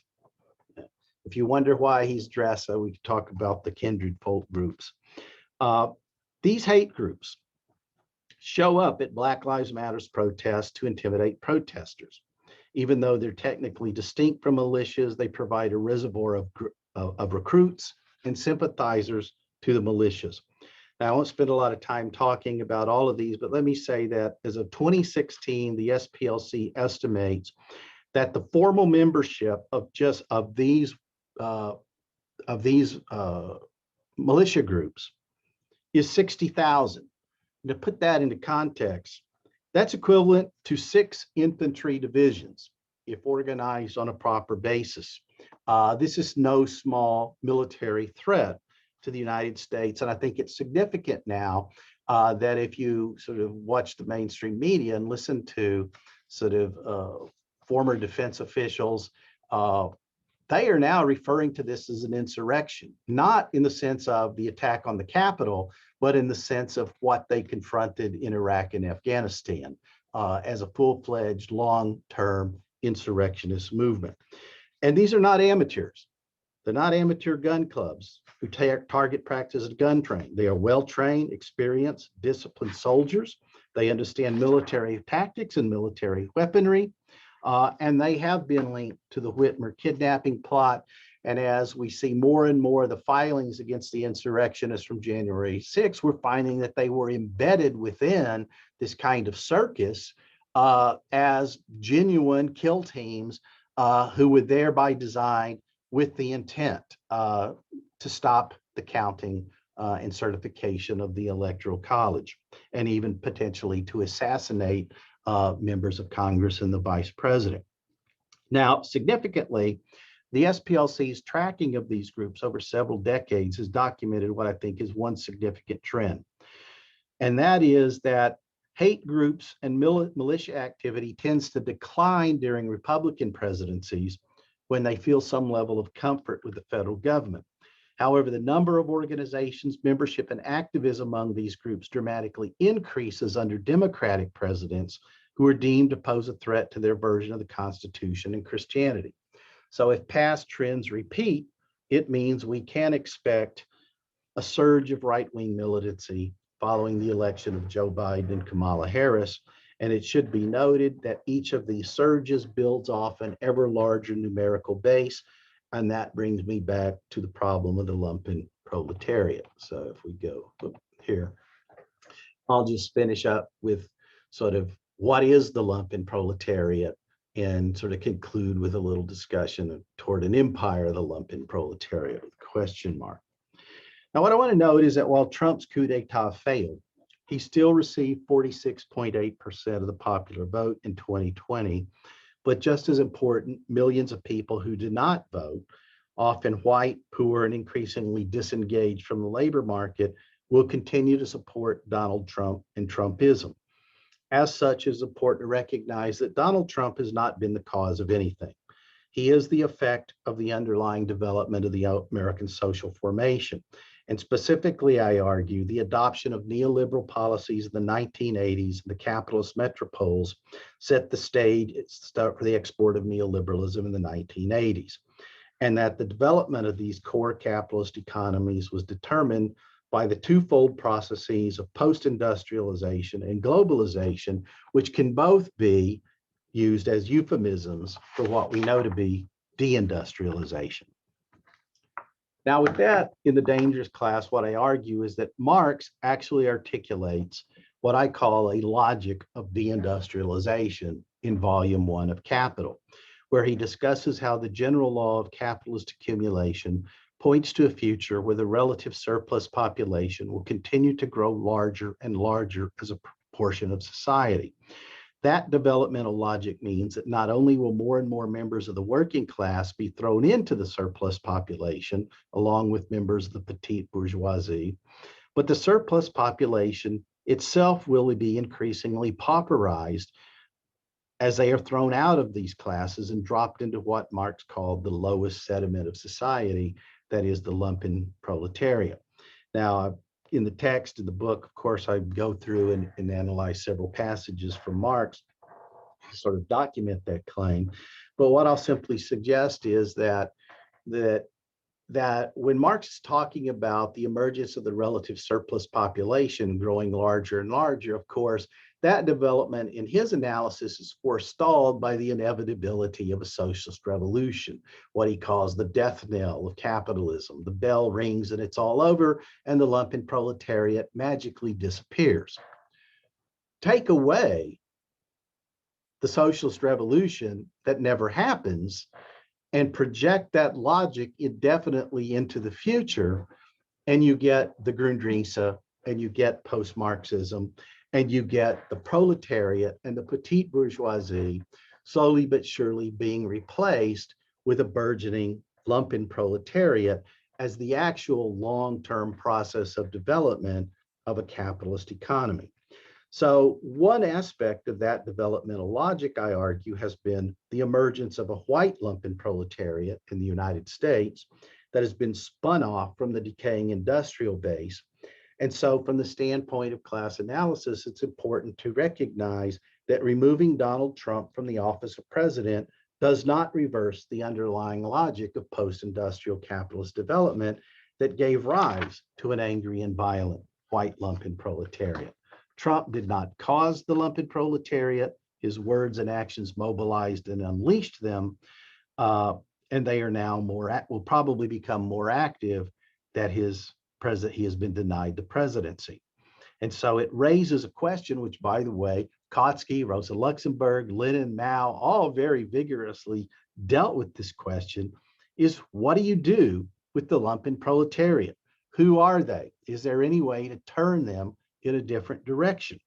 If you wonder why he's dressed, we could talk about the kindred folk groups. These hate groups show up at Black Lives Matter's protests to intimidate protesters. Even though they're technically distinct from militias, they provide a reservoir of recruits and sympathizers to the militias. Now, I won't spend a lot of time talking about all of these, but let me say that as of 2016, the SPLC estimates that the formal membership of these militia groups is 60,000. To put that into context, that's equivalent to 6 infantry divisions if organized on a proper basis. This is no small military threat to the United States, and I think it's significant now that if you sort of watch the mainstream media and listen to sort of former defense officials, they are now referring to this as an insurrection, not in the sense of the attack on the Capitol, but in the sense of what they confronted in Iraq and Afghanistan as a full-fledged, long-term insurrectionist movement. And these are not amateurs. They're not amateur gun clubs who target practice of gun training. They are well-trained, experienced, disciplined soldiers. They understand military tactics and military weaponry. And they have been linked to the Whitmer kidnapping plot. And as we see more and more of the filings against the insurrectionists from January 6th, we're finding that they were embedded within this kind of circus as genuine kill teams who were there by design with the intent to stop the counting and certification of the Electoral College, and even potentially to assassinate members of Congress and the vice president. Now, significantly, the SPLC's tracking of these groups over several decades has documented what I think is one significant trend. And that is that hate groups and militia activity tends to decline during Republican presidencies when they feel some level of comfort with the federal government. However, the number of organizations, membership, and activism among these groups dramatically increases under Democratic presidents who are deemed to pose a threat to their version of the Constitution and Christianity. So if past trends repeat, it means we can expect a surge of right-wing militancy following the election of Joe Biden and Kamala Harris. And it should be noted that each of these surges builds off an ever larger numerical base. And that brings me back to the problem of the lumpen proletariat. So if we go here, I'll just finish up with sort of what is the lumpen proletariat and sort of conclude with a little discussion toward an empire of the lumpen proletariat with a question mark. Now, what I want to note is that while Trump's coup d'etat failed, he still received 46.8% of the popular vote in 2020. But just as important, millions of people who did not vote, often white, poor, and increasingly disengaged from the labor market, will continue to support Donald Trump and Trumpism. As such, it's important to recognize that Donald Trump has not been the cause of anything. He is the effect of the underlying development of the American social formation. And specifically, I argue, the adoption of neoliberal policies in the 1980s, the capitalist metropoles set the stage for the export of neoliberalism in the 1980s. And that the development of these core capitalist economies was determined by the twofold processes of post-industrialization and globalization, which can both be used as euphemisms for what we know to be deindustrialization. Now, with that in the dangerous class, what I argue is that Marx actually articulates what I call a logic of deindustrialization in Volume 1 of Capital, where he discusses how the general law of capitalist accumulation points to a future where the relative surplus population will continue to grow larger and larger as a proportion of society. That developmental logic means that not only will more and more members of the working class be thrown into the surplus population, along with members of the petite bourgeoisie, but the surplus population itself will be increasingly pauperized as they are thrown out of these classes and dropped into what Marx called the lowest sediment of society, that is the lumpen proletariat. Now, in the text of the book, of course, I go through and analyze several passages from Marx to sort of document that claim. But what I'll simply suggest is that when Marx is talking about the emergence of the relative surplus population growing larger and larger, of course, that development in his analysis is forestalled by the inevitability of a socialist revolution, what he calls the death knell of capitalism. The bell rings and it's all over, and the lumpen proletariat magically disappears. Take away the socialist revolution that never happens and project that logic indefinitely into the future, and you get the Grundrisse, and you get post-Marxism, and you get the proletariat and the petite bourgeoisie slowly but surely being replaced with a burgeoning lumpen proletariat as the actual long-term process of development of a capitalist economy. So one aspect of that developmental logic, I argue, has been the emergence of a white lumpen proletariat in the United States that has been spun off from the decaying industrial base. And so from the standpoint of class analysis, it's important to recognize that removing Donald Trump from the office of president does not reverse the underlying logic of post-industrial capitalist development that gave rise to an angry and violent white lumpen proletariat. Trump did not cause the lumpen proletariat. His words and actions mobilized and unleashed them, and they are now will probably become more active that he has been denied the presidency. And so it raises a question, which, by the way, Kautsky, Rosa Luxemburg, Lenin, Mao, all very vigorously dealt with this question, is what do you do with the lumpen proletariat? Who are they? Is there any way to turn them in a different direction?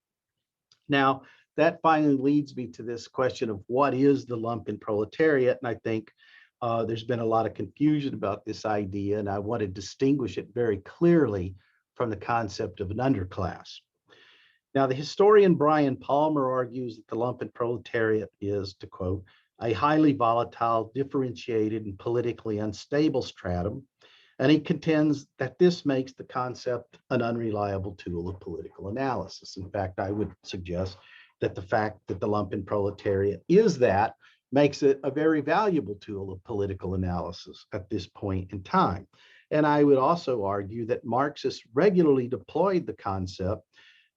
Now, that finally leads me to this question of what is the lumpen proletariat? And I think there's been a lot of confusion about this idea, and I want to distinguish it very clearly from the concept of an underclass. Now, the historian Brian Palmer argues that the lumpen proletariat is, to quote, a highly volatile, differentiated, and politically unstable stratum, and he contends that this makes the concept an unreliable tool of political analysis. In fact, I would suggest that the fact that the lumpen proletariat is that makes it a very valuable tool of political analysis at this point in time. And I would also argue that Marxists regularly deployed the concept,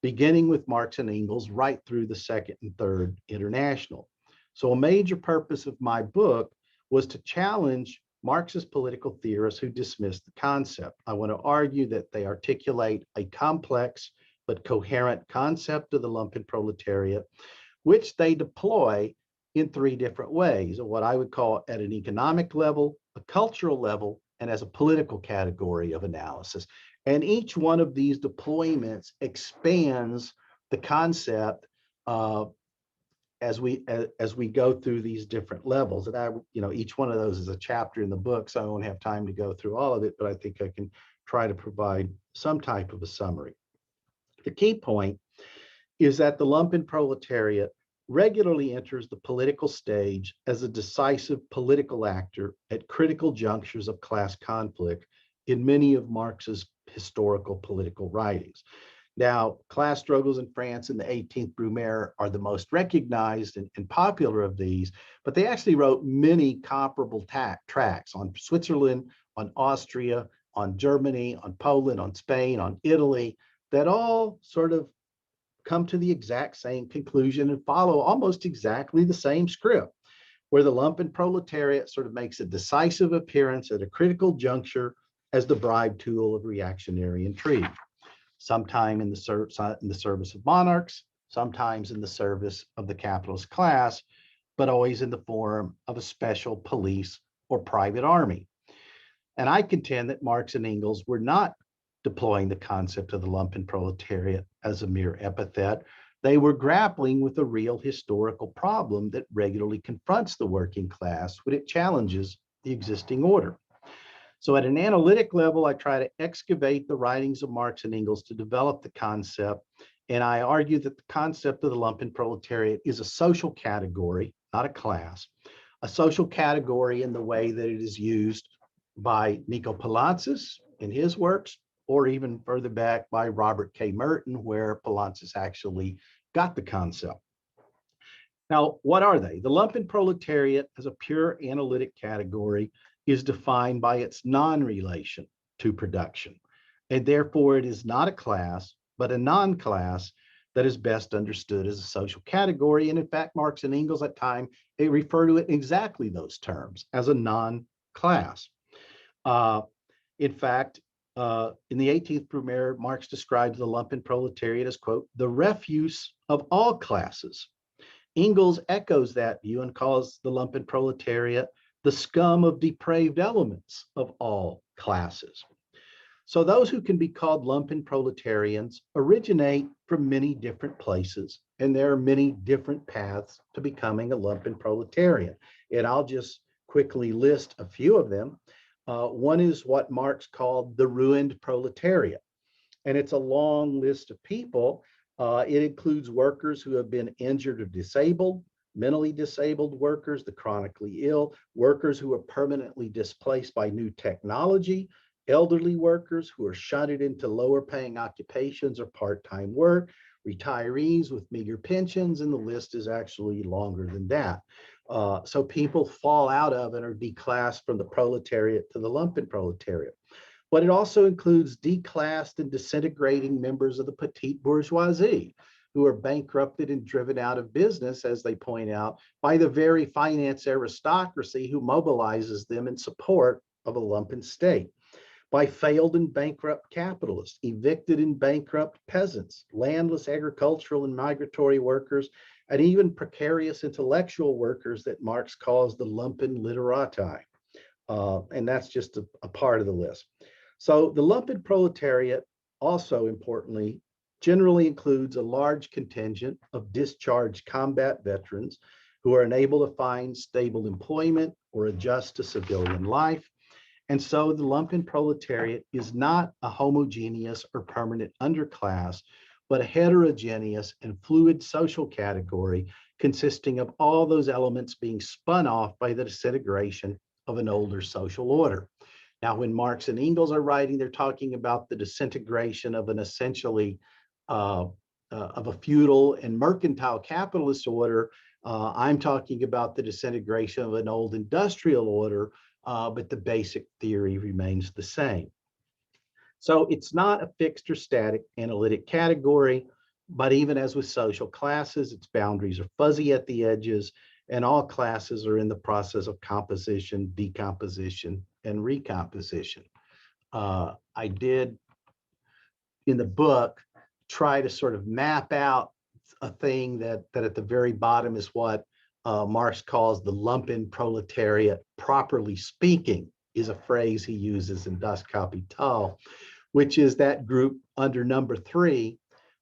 beginning with Marx and Engels right through the Second and Third International. So a major purpose of my book was to challenge Marxist political theorists who dismiss the concept. I want to argue that they articulate a complex but coherent concept of the lumpen proletariat, which they deploy in three different ways, what I would call at an economic level, a cultural level, and as a political category of analysis. And each one of these deployments expands the concept as we go through these different levels. And each one of those is a chapter in the book, so I won't have time to go through all of it, but I think I can try to provide some type of a summary. The key point is that the lumpen proletariat regularly enters the political stage as a decisive political actor at critical junctures of class conflict in many of Marx's historical political writings. Now, class struggles in France in the 18th Brumaire are the most recognized and popular of these, but they actually wrote many comparable tracts on Switzerland, on Austria, on Germany, on Poland, on Spain, on Italy, that all sort of come to the exact same conclusion and follow almost exactly the same script, where the lumpen proletariat sort of makes a decisive appearance at a critical juncture as the bribe tool of reactionary intrigue, sometime in the service of monarchs, sometimes in the service of the capitalist class, but always in the form of a special police or private army. And I contend that Marx and Engels were not deploying the concept of the lumpen proletariat as a mere epithet. They were grappling with a real historical problem that regularly confronts the working class when it challenges the existing order. So at an analytic level, I try to excavate the writings of Marx and Engels to develop the concept. And I argue that the concept of the lumpen proletariat is a social category, not a class, a social category in the way that it is used by Nico Poulantzas in his works, or even further back by Robert K. Merton, where Poulantzas actually got the concept. Now, what are they? The lumpen proletariat as a pure analytic category is defined by its non-relation to production. And therefore, it is not a class, but a non-class that is best understood as a social category. And in fact, Marx and Engels at time, they refer to it in exactly those terms, as a non-class. In fact, in the 18th Brumaire, Marx describes the lumpen proletariat as, quote, the refuse of all classes. Engels echoes that view and calls the lumpen proletariat the scum of depraved elements of all classes. So those who can be called lumpen proletarians originate from many different places, and there are many different paths to becoming a lumpen proletarian. And I'll just quickly list a few of them. One is what Marx called the ruined proletariat, and it's a long list of people. It includes workers who have been injured or disabled, mentally disabled workers, the chronically ill, workers who are permanently displaced by new technology, elderly workers who are shunted into lower paying occupations or part-time work, retirees with meager pensions, and the list is actually longer than that. So people fall out of and are declassed from the proletariat to the lumpen proletariat. But it also includes declassed and disintegrating members of the petite bourgeoisie, who are bankrupted and driven out of business, as they point out, by the very finance aristocracy who mobilizes them in support of a lumpen state, by failed and bankrupt capitalists, evicted and bankrupt peasants, landless agricultural and migratory workers, and even precarious intellectual workers that Marx calls the lumpen literati. And that's just a part of the list. So the lumpen proletariat also importantly generally includes a large contingent of discharged combat veterans who are unable to find stable employment or adjust to civilian life. And so the lumpen proletariat is not a homogeneous or permanent underclass, but a heterogeneous and fluid social category consisting of all those elements being spun off by the disintegration of an older social order. Now, when Marx and Engels are writing, they're talking about the disintegration of an essentially of a feudal and mercantile capitalist order. I'm talking about the disintegration of an old industrial order, but the basic theory remains the same. So it's not a fixed or static analytic category, but even as with social classes, its boundaries are fuzzy at the edges, and all classes are in the process of composition, decomposition, and recomposition. I did, in the book, try to sort of map out a thing that at the very bottom is what Marx calls the lumpen proletariat. Properly speaking is a phrase he uses in Das Kapital, which is that group under number 3,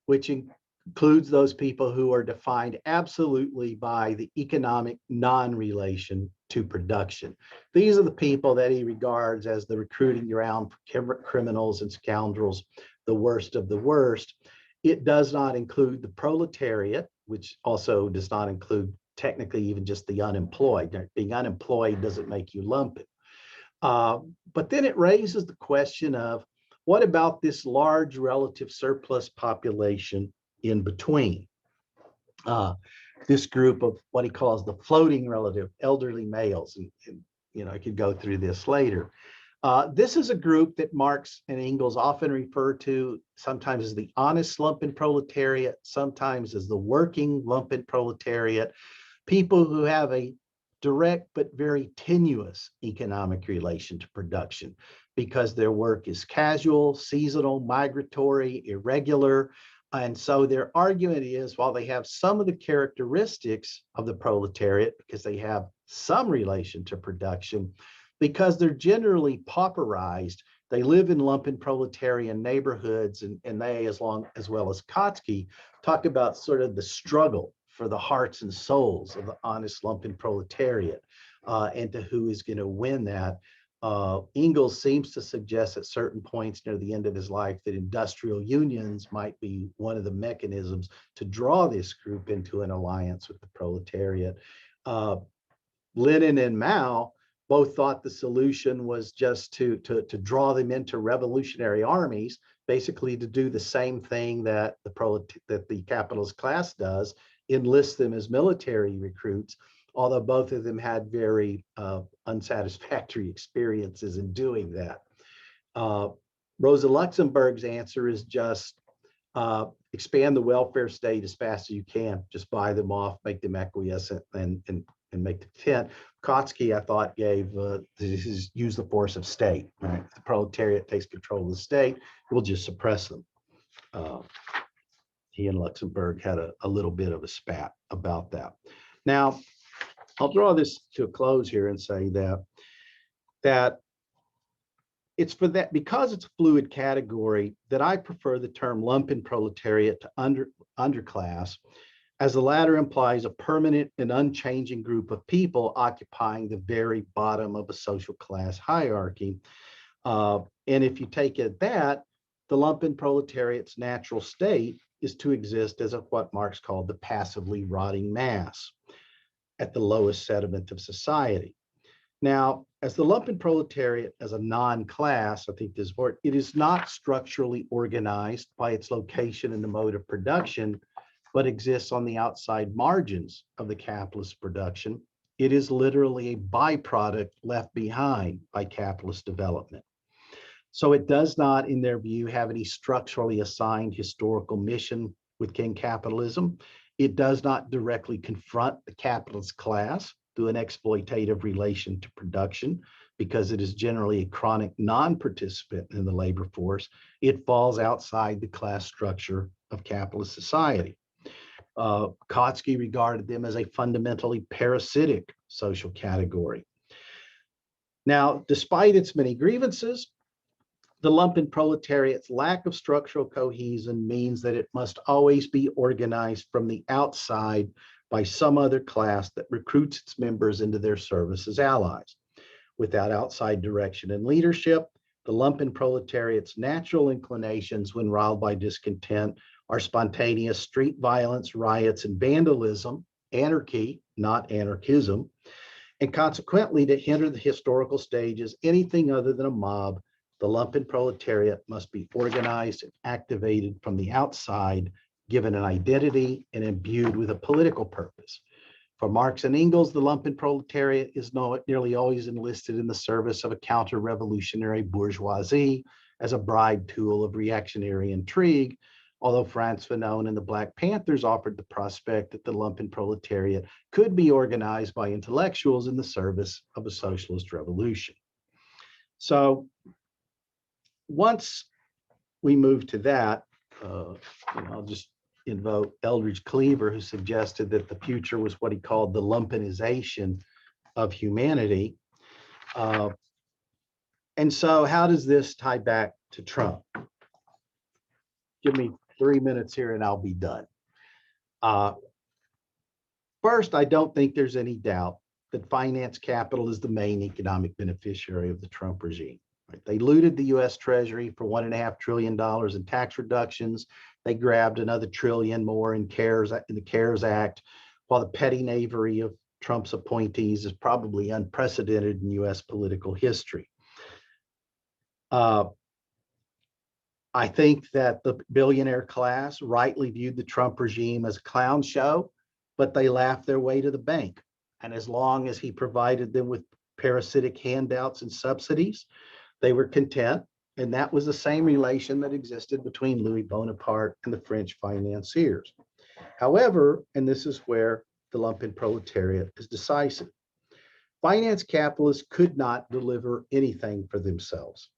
which includes those people who are defined absolutely by the economic non-relation to production. These are the people that he regards as the recruiting ground for criminals and scoundrels, the worst of the worst. It does not include the proletariat, which also does not include technically even just the unemployed. Being unemployed doesn't make you lumpen. But then it raises the question of, what about this large relative surplus population in between? This group of what he calls the floating relative, elderly males, and I could go through this later. This is a group that Marx and Engels often refer to, sometimes as the honest lumpen proletariat, sometimes as the working lumpen proletariat, people who have a direct but very tenuous economic relation to production because their work is casual, seasonal, migratory, irregular. And so their argument is, while they have some of the characteristics of the proletariat, because they have some relation to production, because they're generally pauperized, they live in lumpen proletarian neighborhoods, and they, as well as Kautsky, talk about sort of the struggle for the hearts and souls of the honest lumpen proletariat, and to who is going to win that. Engels seems to suggest at certain points near the end of his life that industrial unions might be one of the mechanisms to draw this group into an alliance with the proletariat. Lenin and Mao both thought the solution was just to draw them into revolutionary armies, basically to do the same thing that the capitalist class does, enlist them as military recruits, although both of them had very unsatisfactory experiences in doing that. Rosa Luxemburg's answer is just expand the welfare state as fast as you can. Just buy them off, make them acquiescent, and make them content. Kautsky, I thought, gave this is use the force of state. Right? If the proletariat takes control of the state, we'll just suppress them. He and Luxemburg had a little bit of a spat about that. Now, I'll draw this to a close here and say that it's for that, because it's a fluid category, that I prefer the term lumpen proletariat to underclass, as the latter implies a permanent and unchanging group of people occupying the very bottom of a social class hierarchy. And if you take it that, the lumpen proletariat's natural state is to exist as what Marx called the passively rotting mass at the lowest sediment of society. Now, as the lumpen proletariat as a non-class, I think this word, it is not structurally organized by its location in the mode of production, but exists on the outside margins of the capitalist production. It is literally a byproduct left behind by capitalist development. So it does not, in their view, have any structurally assigned historical mission within capitalism. It does not directly confront the capitalist class through an exploitative relation to production, because it is generally a chronic non-participant in the labor force. It falls outside the class structure of capitalist society. Kautsky regarded them as a fundamentally parasitic social category. Now, despite its many grievances, The lumpen proletariat's lack of structural cohesion means that it must always be organized from the outside by some other class that recruits its members into their service as allies. Without outside direction and leadership, the lumpen proletariat's natural inclinations when riled by discontent are spontaneous street violence, riots, and vandalism, anarchy, not anarchism, and consequently to enter the historical stage as anything other than a mob. The lumpen proletariat must be organized and activated from the outside, given an identity and imbued with a political purpose. For Marx and Engels, the lumpen proletariat is nearly always enlisted in the service of a counter-revolutionary bourgeoisie as a bribe tool of reactionary intrigue, although Frantz Fanon and the Black Panthers offered the prospect that the lumpen proletariat could be organized by intellectuals in the service of a socialist revolution. So once we move to that, I'll just invoke Eldridge Cleaver, who suggested that the future was what he called the lumpenization of humanity. And so how does this tie back to Trump? Give me 3 minutes here and I'll be done. First, I don't think there's any doubt that finance capital is the main economic beneficiary of the Trump regime. Right? They looted the US Treasury for $1.5 trillion in tax reductions. They grabbed another trillion more in the CARES Act, while the petty knavery of Trump's appointees is probably unprecedented in US political history. I think that the billionaire class rightly viewed the Trump regime as a clown show, but they laughed their way to the bank. And as long as he provided them with parasitic handouts and subsidies, they were content. And that was the same relation that existed between Louis Bonaparte and the French financiers. However, and this is where the lumpen proletariat is decisive, finance capitalists could not deliver anything for themselves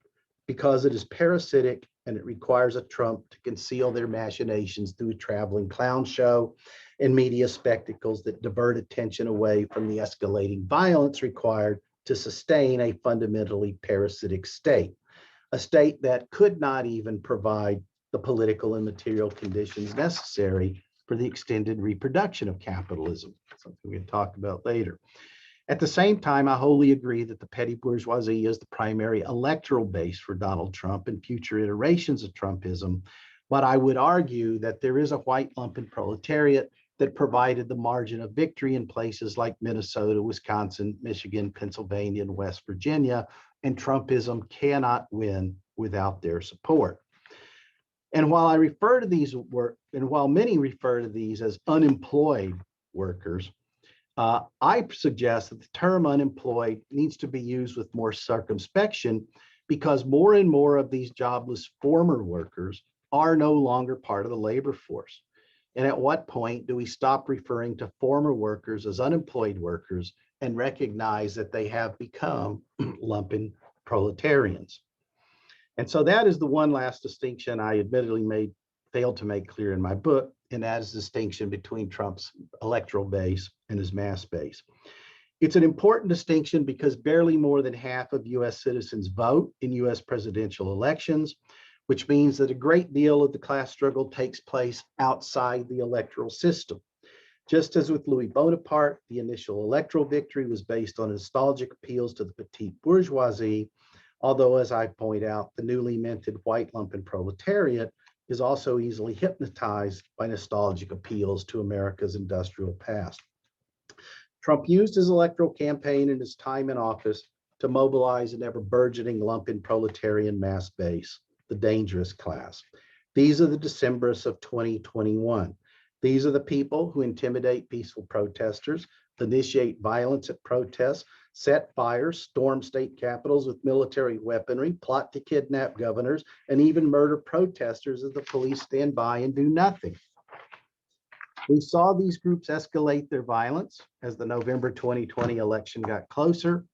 because it is parasitic and it requires a Trump to conceal their machinations through a traveling clown show and media spectacles that divert attention away from the escalating violence required to sustain a fundamentally parasitic state, a state that could not even provide the political and material conditions necessary for the extended reproduction of capitalism, something we can talk about later. At the same time, I wholly agree that the petty bourgeoisie is the primary electoral base for Donald Trump and future iterations of Trumpism, but I would argue that there is a white lumpen proletariat that provided the margin of victory in places like Minnesota, Wisconsin, Michigan, Pennsylvania, and West Virginia, and Trumpism cannot win without their support. And while many refer to these as unemployed workers, I suggest that the term unemployed needs to be used with more circumspection because more and more of these jobless former workers are no longer part of the labor force. And at what point do we stop referring to former workers as unemployed workers and recognize that they have become lumpen proletarians? And so that is the one last distinction I admittedly failed to make clear in my book, and that is the distinction between Trump's electoral base and his mass base. It's an important distinction because barely more than half of US citizens vote in US presidential elections, which means that a great deal of the class struggle takes place outside the electoral system. Just as with Louis Bonaparte, the initial electoral victory was based on nostalgic appeals to the petite bourgeoisie, although, as I point out, the newly minted white lumpen proletariat is also easily hypnotized by nostalgic appeals to America's industrial past. Trump used his electoral campaign and his time in office to mobilize an ever-burgeoning lumpen proletarian mass base, the dangerous class. These are the Decemberists of 2021. These are the people who intimidate peaceful protesters, initiate violence at protests, set fires, storm state capitals with military weaponry, plot to kidnap governors, and even murder protesters as the police stand by and do nothing. We saw these groups escalate their violence as the November 2020 election got closer,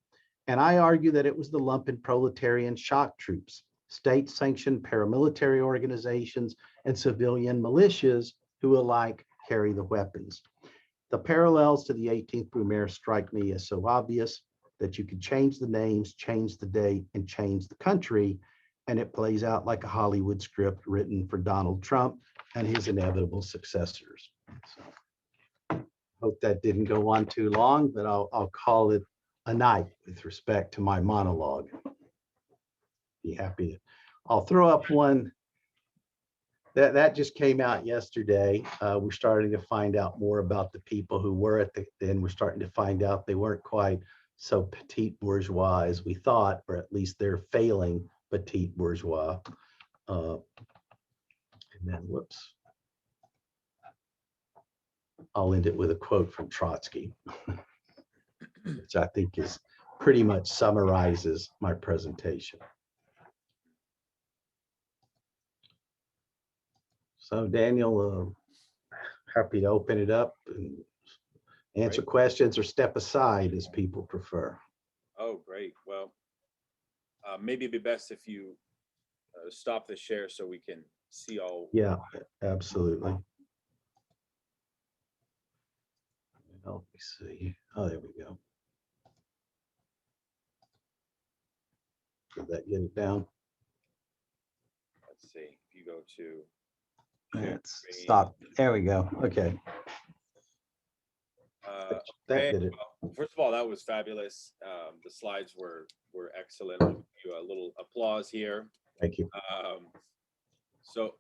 and I argue that it was the lumpen proletarian shock troops, state-sanctioned paramilitary organizations, and civilian militias who alike carry the weapons. The parallels to the 18th Brumaire strike me as so obvious that you could change the names, change the date, and change the country, and it plays out like a Hollywood script written for Donald Trump and his inevitable successors. So, hope that didn't go on too long, but I'll call it a night with respect to my monologue. Be happy to. I'll throw up one that just came out yesterday. We're starting to find out more about the people who were at the. Then we're starting to find out they weren't quite so petite bourgeois as we thought, or at least they're failing petite bourgeois. And then, whoops. I'll end it with a quote from Trotsky, which I think is pretty much summarizes my presentation. So Daniel, happy to open it up and answer questions or step aside as people prefer. Oh, great. Well, maybe it'd be best if you stop the share so we can see all. Yeah, absolutely. Let me see. Oh, there we go. Did that get it down? Let's see. If you go to. Let's stop. There we go. Okay. That did it. Well, first of all, that was fabulous. The slides were excellent. I'll give you a little applause here. Thank you. So,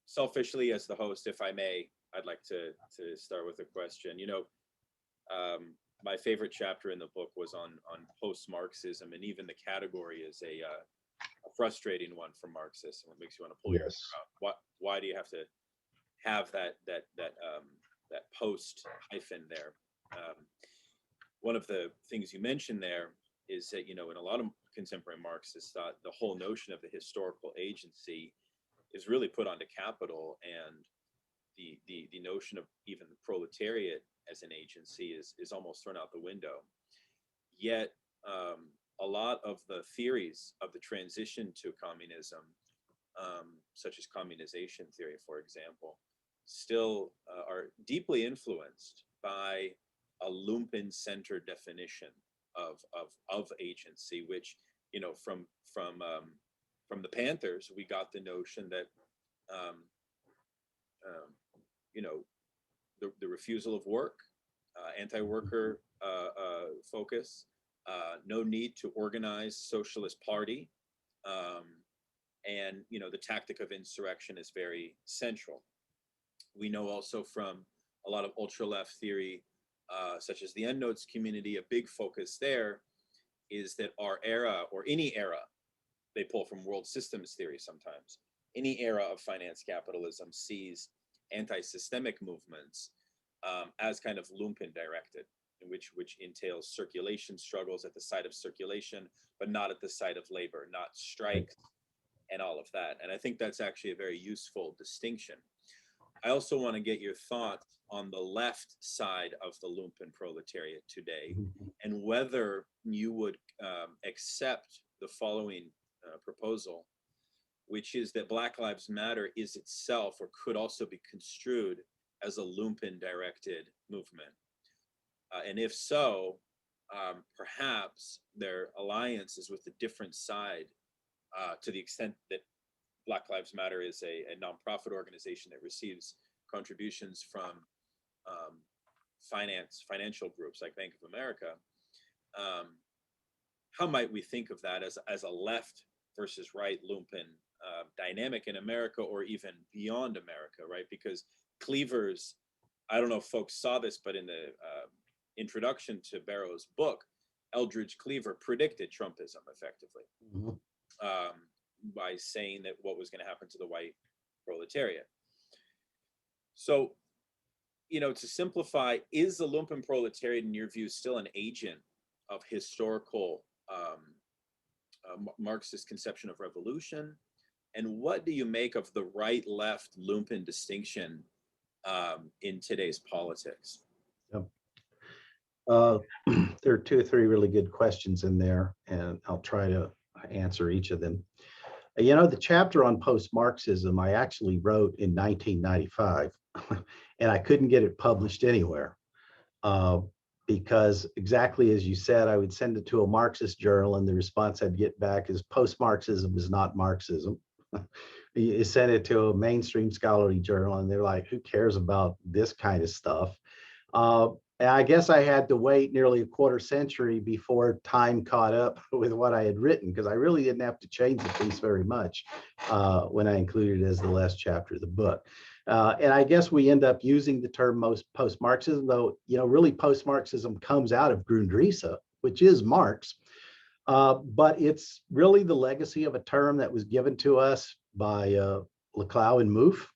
selfishly, as the host, if I may, I'd like to start with a question. You know, my favorite chapter in the book was on post-Marxism, and even the category is a frustrating one for Marxists, and what makes you want to pull your hair out. Why do you have to have that post hyphen there? One of the things you mentioned there is that, you know, in a lot of contemporary Marxists thought the whole notion of the historical agency is really put onto capital, and the notion of even the proletariat as an agency is almost thrown out the window. Yet a lot of the theories of the transition to communism, such as communization theory, for example, still are deeply influenced by a lumpen-centered definition of agency, which, you know, from the Panthers, we got the notion that you know, the refusal of work, anti-worker focus, no need to organize socialist party, and, you know, the tactic of insurrection is very central. We know also from a lot of ultra-left theory, such as the endnotes community, a big focus there is that our era, or any era, they pull from world systems theory sometimes, any era of finance capitalism sees anti-systemic movements as kind of lumpen directed, which entails circulation struggles at the site of circulation, but not at the site of labor, not strikes and all of that. And I think that's actually a very useful distinction. I also want to get your thoughts on the left side of the lumpen proletariat today, and whether you would accept the following proposal, which is that Black Lives Matter is itself, or could also be construed as a lumpen-directed movement. And if so, perhaps their alliance is with a different side, to the extent that Black Lives Matter is a nonprofit organization that receives contributions from financial groups like Bank of America. How might we think of that as a left versus right lumpen dynamic in America, or even beyond America, right? Because Cleaver's, I don't know if folks saw this, but in the introduction to Barrow's book, Eldridge Cleaver predicted Trumpism effectively, by saying that what was going to happen to the white proletariat. So, you know, to simplify, is the lumpen proletariat, in your view, still an agent of historical Marxist conception of revolution? And what do you make of the right-left lumpen distinction in today's politics? Yep. There are 2 or 3 really good questions in there, and I'll try to answer each of them. You know, the chapter on post-Marxism I actually wrote in 1995, and I couldn't get it published anywhere. because exactly as you said, I would send it to a Marxist journal and the response I'd get back is post-Marxism is not Marxism. You send it to a mainstream scholarly journal and they're like, who cares about this kind of stuff? And I guess I had to wait nearly a quarter century before time caught up with what I had written, because I really didn't have to change the piece very much when I included it as the last chapter of the book. And I guess we end up using the term post-Marxism, though, really post-Marxism comes out of Grundrisse, which is Marx. But it's really the legacy of a term that was given to us by Laclau and Mouffe.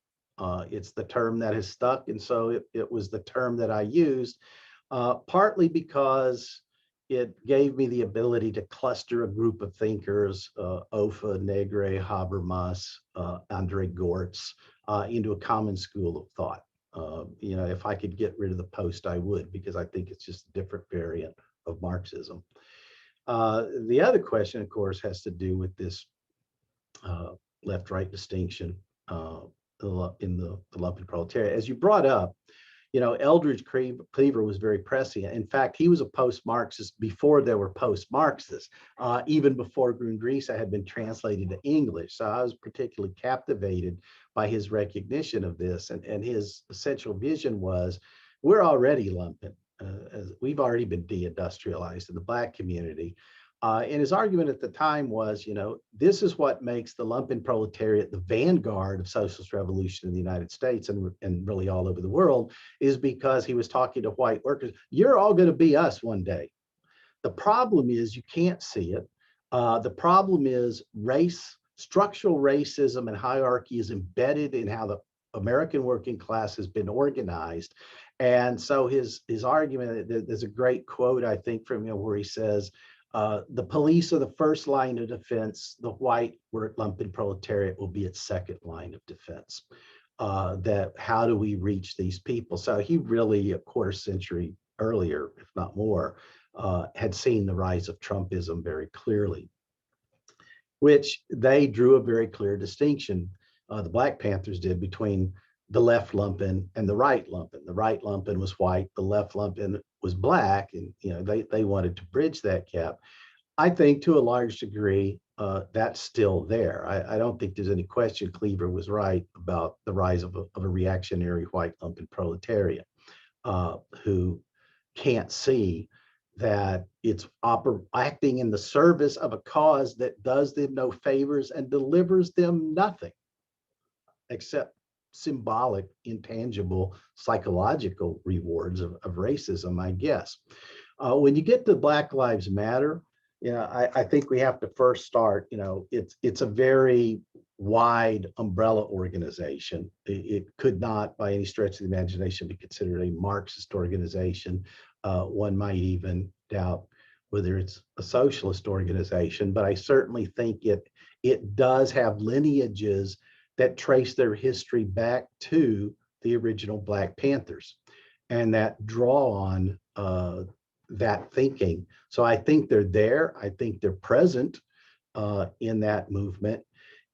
It's the term that has stuck. And so it was the term that I used, partly because it gave me the ability to cluster a group of thinkers, Ofa, Negre, Habermas, Andre Gortz, into a common school of thought. If I could get rid of the post, I would, because I think it's just a different variant of Marxism. The other question, of course, has to do with this left-right distinction in the Lumpenproletariat. As you brought up, Eldridge Cleaver was very prescient. In fact, he was a post-Marxist before there were post-Marxists, even before Grundrisse had been translated to English. So I was particularly captivated by his recognition of this. And his essential vision was, we're already lumpen. We've already been deindustrialized in the Black community. And his argument at the time was, this is what makes the lumpenproletariat the vanguard of socialist revolution in the United States and really all over the world, is because he was talking to white workers. You're all going to be us one day. The problem is you can't see it. The problem is structural racism and hierarchy is embedded in how the American working class has been organized. And so his argument, there's a great quote, I think, from him where he says, the police are the first line of defense. The white lumpenproletariat will be its second line of defense. That how do we reach these people? So he really, a quarter century earlier, if not more, had seen the rise of Trumpism very clearly, which they drew a very clear distinction. The Black Panthers did between the left lumpen and the right lumpen. The right lumpen was white, the left lumpen was Black, and they wanted to bridge that gap. I think to a large degree, that's still there. I don't think there's any question Cleaver was right about the rise of a reactionary white lumpenproletariat who can't see that it's acting in the service of a cause that does them no favors and delivers them nothing except symbolic, intangible, psychological rewards of racism, I guess. When you get to Black Lives Matter, I think we have to first start, it's a very wide umbrella organization. It could not, by any stretch of the imagination, be considered a Marxist organization. One might even doubt whether it's a socialist organization, but I certainly think it does have lineages that trace their history back to the original Black Panthers and that draw on that thinking. So I think they're there. I think they're present in that movement.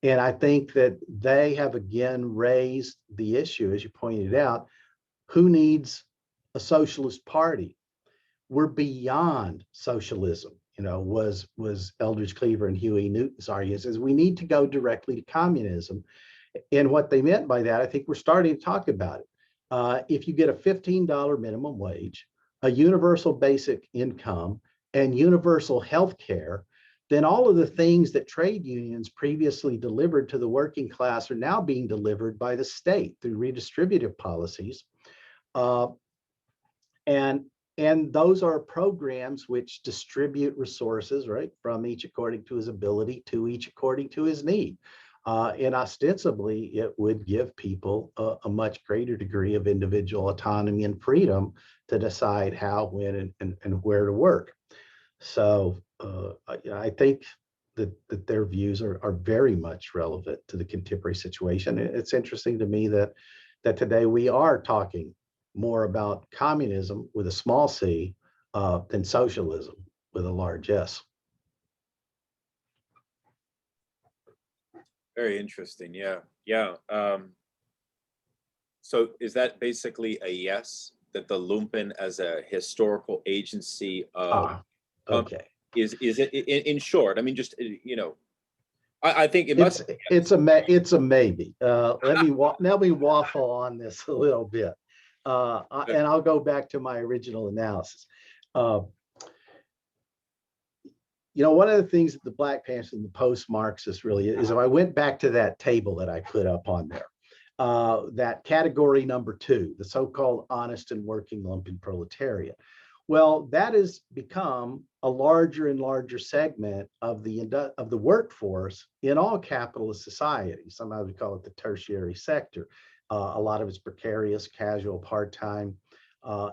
And I think that they have again raised the issue, as you pointed out, who needs a socialist party? We're beyond socialism, was Eldridge Cleaver and Huey Newton's argument, is we need to go directly to communism. And what they meant by that, I think we're starting to talk about it. If you get a $15 minimum wage, a universal basic income, and universal health care, then all of the things that trade unions previously delivered to the working class are now being delivered by the state through redistributive policies. And those are programs which distribute resources, right, from each according to his ability to each according to his need. And ostensibly, it would give people a much greater degree of individual autonomy and freedom to decide how, when, and where to work. So I think that their views are very much relevant to the contemporary situation. It's interesting to me that today we are talking more about communism with a small c than socialism with a large S. Very interesting. Yeah. So is that basically a yes that the lumpen as a historical agency of Okay. is it in short? I mean, just I think it must. It's a maybe. Let me waffle on this a little bit, and I'll go back to my original analysis. One of the things that the Black Panthers and the post-Marxists really is, if I went back to that table that I put up on there, that category number 2, the so-called honest and working lumpen proletariat. Well, that has become a larger and larger segment of the workforce in all capitalist societies. Sometimes we call it the tertiary sector. A lot of it's precarious, casual, part-time,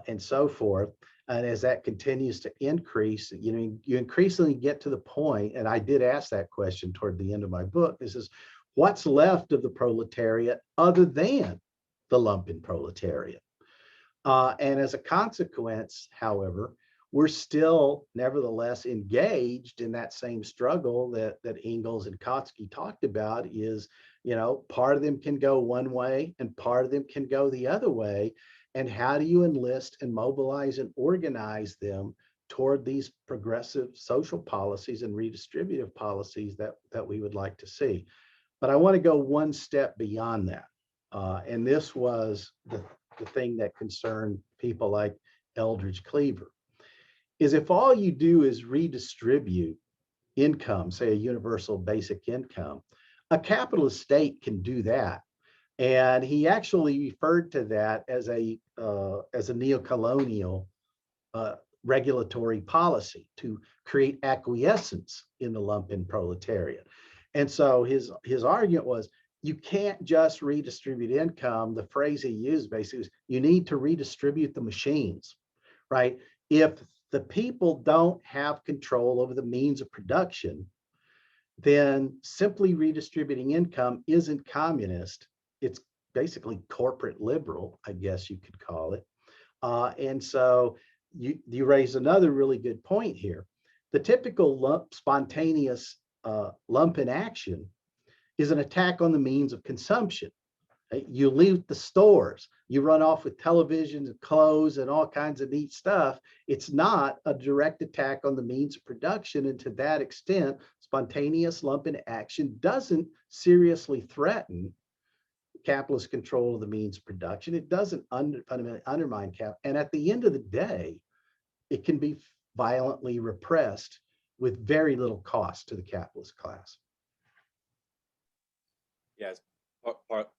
and so forth. And as that continues to increase, you increasingly get to the point, and I did ask that question toward the end of my book, this is what's left of the proletariat other than the lumpen proletariat? And as a consequence, however, we're still nevertheless engaged in that same struggle that Engels and Kautsky talked about is, part of them can go one way and part of them can go the other way. And how do you enlist and mobilize and organize them toward these progressive social policies and redistributive policies that we would like to see? But I want to go one step beyond that. And this was the thing that concerned people like Eldridge Cleaver, is if all you do is redistribute income, say a universal basic income, a capitalist state can do that. And he actually referred to that as a neocolonial regulatory policy to create acquiescence in the lumpen proletariat. And so his argument was, you can't just redistribute income. The phrase he used basically is, you need to redistribute the machines, right? If the people don't have control over the means of production, then simply redistributing income isn't communist. It's basically corporate liberal, I guess you could call it. And so you raise another really good point here. The typical spontaneous lumpen action is an attack on the means of consumption. You leave the stores, you run off with televisions and clothes and all kinds of neat stuff. It's not a direct attack on the means of production. And to that extent, spontaneous lumpen action doesn't seriously threaten capitalist control of the means of production. It doesn't fundamentally undermine cap. And at the end of the day, it can be violently repressed with very little cost to the capitalist class. Yes,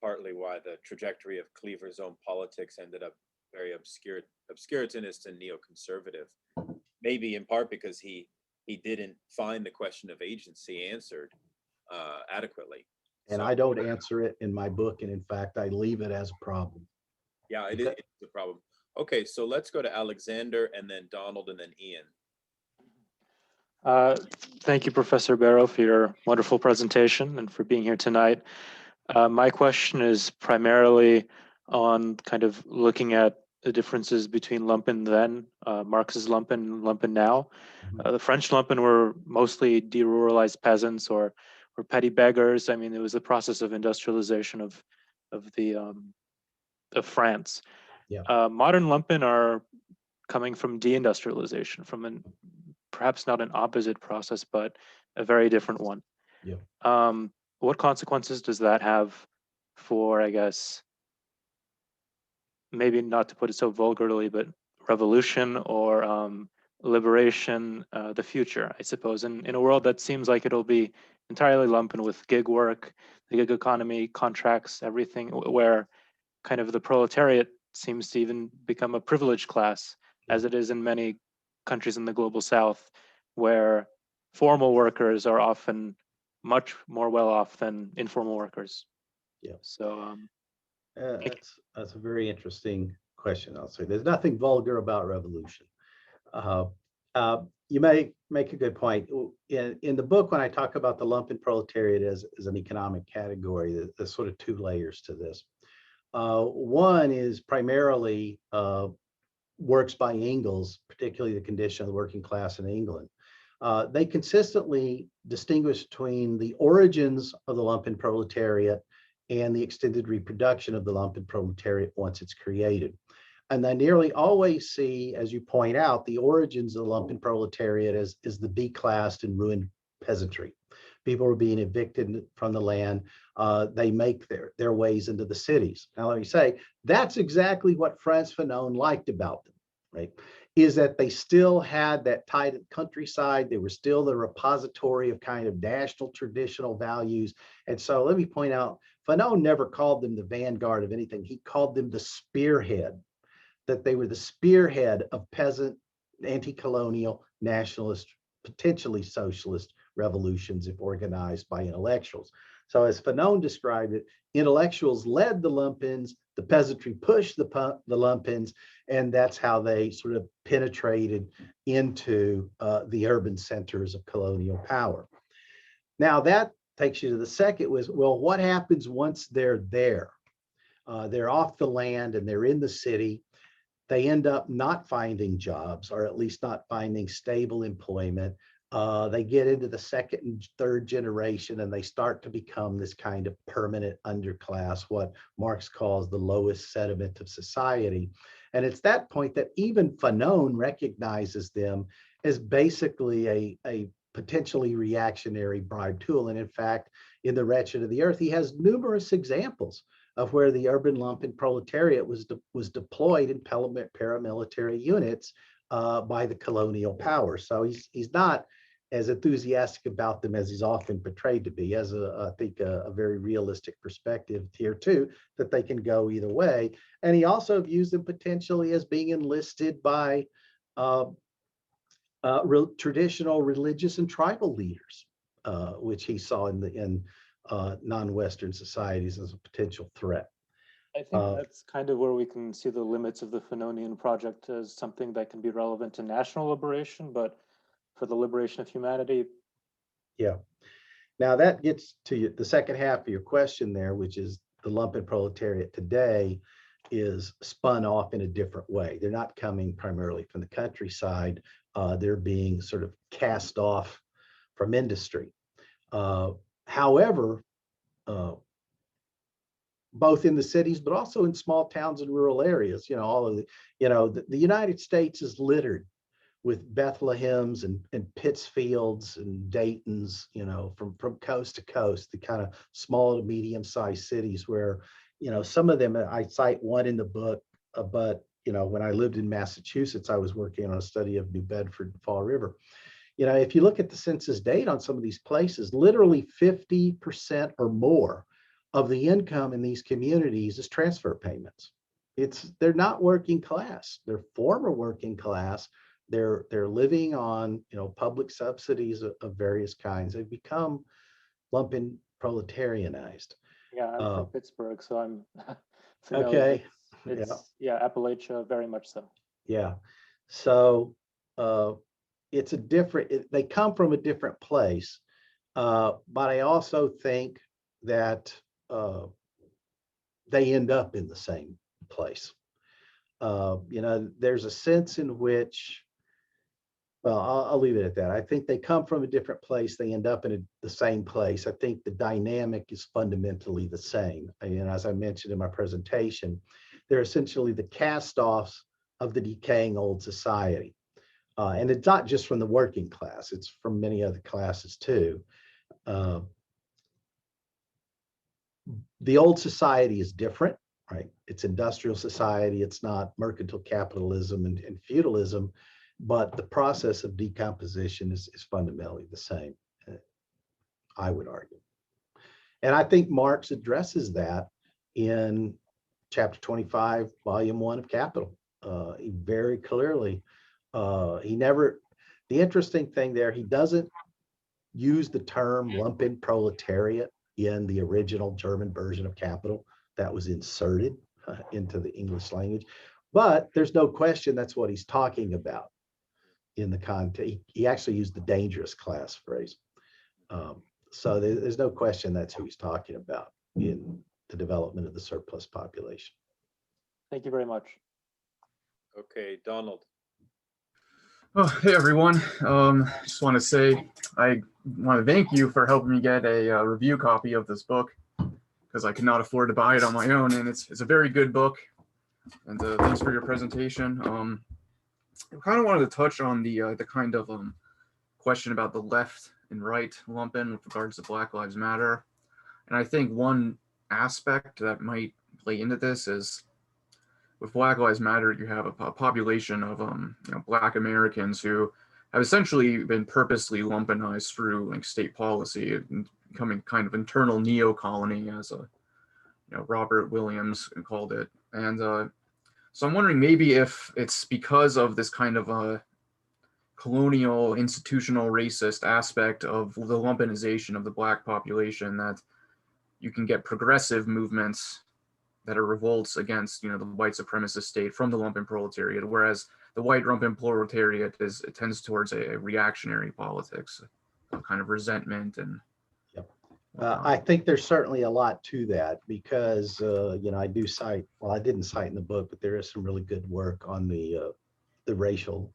partly why the trajectory of Cleaver's own politics ended up very obscurantinist and neoconservative. Maybe in part because he didn't find the question of agency answered adequately. And I don't answer it in my book. And in fact, I leave it as a problem. Yeah, it's a problem. Okay, so let's go to Alexander and then Donald and then Ian. Thank you, Professor Barrow, for your wonderful presentation and for being here tonight. My question is primarily on kind of looking at the differences between lumpen then, Marx's lumpen and lumpen now. The French lumpen were mostly deruralized peasants or petty beggars. I mean, it was the process of industrialization of France. Yeah. Modern lumpen are coming from deindustrialization, from perhaps not an opposite process, but a very different one. Yeah. What consequences does that have for, I guess, maybe not to put it so vulgarly, but revolution or liberation, the future, I suppose, in a world that seems like it'll be entirely lumpen with gig work, the gig economy, contracts, everything, where kind of the proletariat seems to even become a privileged class, as it is in many countries in the global south, where formal workers are often much more well off than informal workers. Yeah. So that's a very interesting question. I'll say there's nothing vulgar about revolution. You may make a good point. In the book, when I talk about the lumpen proletariat as an economic category, there's sort of 2 layers to this. One is primarily works by Engels, particularly the condition of the working class in England. They consistently distinguish between the origins of the lumpen proletariat and the extended reproduction of the lumpen proletariat once it's created. And they nearly always see, as you point out, the origins of the lumpen proletariat as the declassed and ruined peasantry. People are being evicted from the land. They make their ways into the cities. Now, let me say, that's exactly what Frantz Fanon liked about them, right? Is that they still had that tight countryside. They were still the repository of kind of national traditional values. And so let me point out, Fanon never called them the vanguard of anything. He called them the spearhead, that they were the spearhead of peasant, anti-colonial, nationalist, potentially socialist revolutions if organized by intellectuals. So as Fanon described it, intellectuals led the lumpens, the peasantry pushed the lumpens, and that's how they sort of penetrated into the urban centers of colonial power. Now that takes you to the second was, well, what happens once they're there? They're off the land and they're in the city. They end up not finding jobs, or at least not finding stable employment. They get into the second and third generation and they start to become this kind of permanent underclass, what Marx calls the lowest sediment of society. And it's that point that even Fanon recognizes them as basically a potentially reactionary bribe tool. And in fact, in The Wretched of the Earth, he has numerous examples of where the urban lumpen proletariat was deployed in paramilitary units by the colonial power. So he's not as enthusiastic about them as he's often portrayed to be. As I think a very realistic perspective here too, that they can go either way. And he also views them potentially as being enlisted by traditional religious and tribal leaders, which he saw in non-Western societies as a potential threat. I think that's kind of where we can see the limits of the Fanonian project as something that can be relevant to national liberation, but for the liberation of humanity. Yeah. Now that gets to the second half of your question there, which is the lumpen proletariat today is spun off in a different way. They're not coming primarily from the countryside. They're being sort of cast off from industry. However, both in the cities, but also in small towns and rural areas, all of the United States is littered with Bethlehems and Pittsfields and Daytons, from coast to coast, the kind of small to medium-sized cities where, some of them, I cite one in the book, but, when I lived in Massachusetts, I was working on a study of New Bedford and Fall River. If you look at the census data on some of these places, literally 50% or more of the income in these communities is transfer payments. They're not working class. They're former working class. They're living on public subsidies of various kinds. They've become lumpen proletarianized. Yeah, I'm from Pittsburgh, so I'm familiar. Okay. Yeah, Appalachia, very much so. Yeah. So it's a different. They come from a different place, but I also think that they end up in the same place. There's a sense in which. Well, I'll leave it at that. I think they come from a different place. They end up in the same place. I think the dynamic is fundamentally the same. And as I mentioned in my presentation, they're essentially the cast-offs of the decaying old society. And it's not just from the working class. It's from many other classes too. The old society is different, right? It's industrial society. It's not mercantile capitalism and feudalism. But the process of decomposition is fundamentally the same, I would argue. And I think Marx addresses that in chapter 25, volume 1 of Capital. He very clearly, the interesting thing there, he doesn't use the term lumpen proletariat in the original German version of Capital that was inserted into the English language. But there's no question that's what he's talking about. In the context, he actually used the dangerous class phrase. So there's no question that's who he's talking about in the development of the surplus population. Thank you very much. Okay, Donald. Oh, hey everyone. Just want to say I want to thank you for helping me get a review copy of this book because I could not afford to buy it on my own, and it's a very good book. and thanks for your presentation. I kind of wanted to touch on the kind of question about the left and right lumpen with regards to Black Lives Matter. And I think one aspect that might play into this is with Black Lives Matter, you have a population of Black Americans who have essentially been purposely lumpenized through like state policy and becoming kind of internal neo-colony, as Robert Williams called it. And so I'm wondering maybe if it's because of this kind of colonial, institutional, racist aspect of the lumpenization of the Black population that you can get progressive movements that are revolts against, the white supremacist state from the lumpenproletariat, whereas the white lumpenproletariat tends towards a reactionary politics, a kind of resentment and. I think there's certainly a lot to that because, I do cite, well, I didn't cite in the book, but there is some really good work on the racial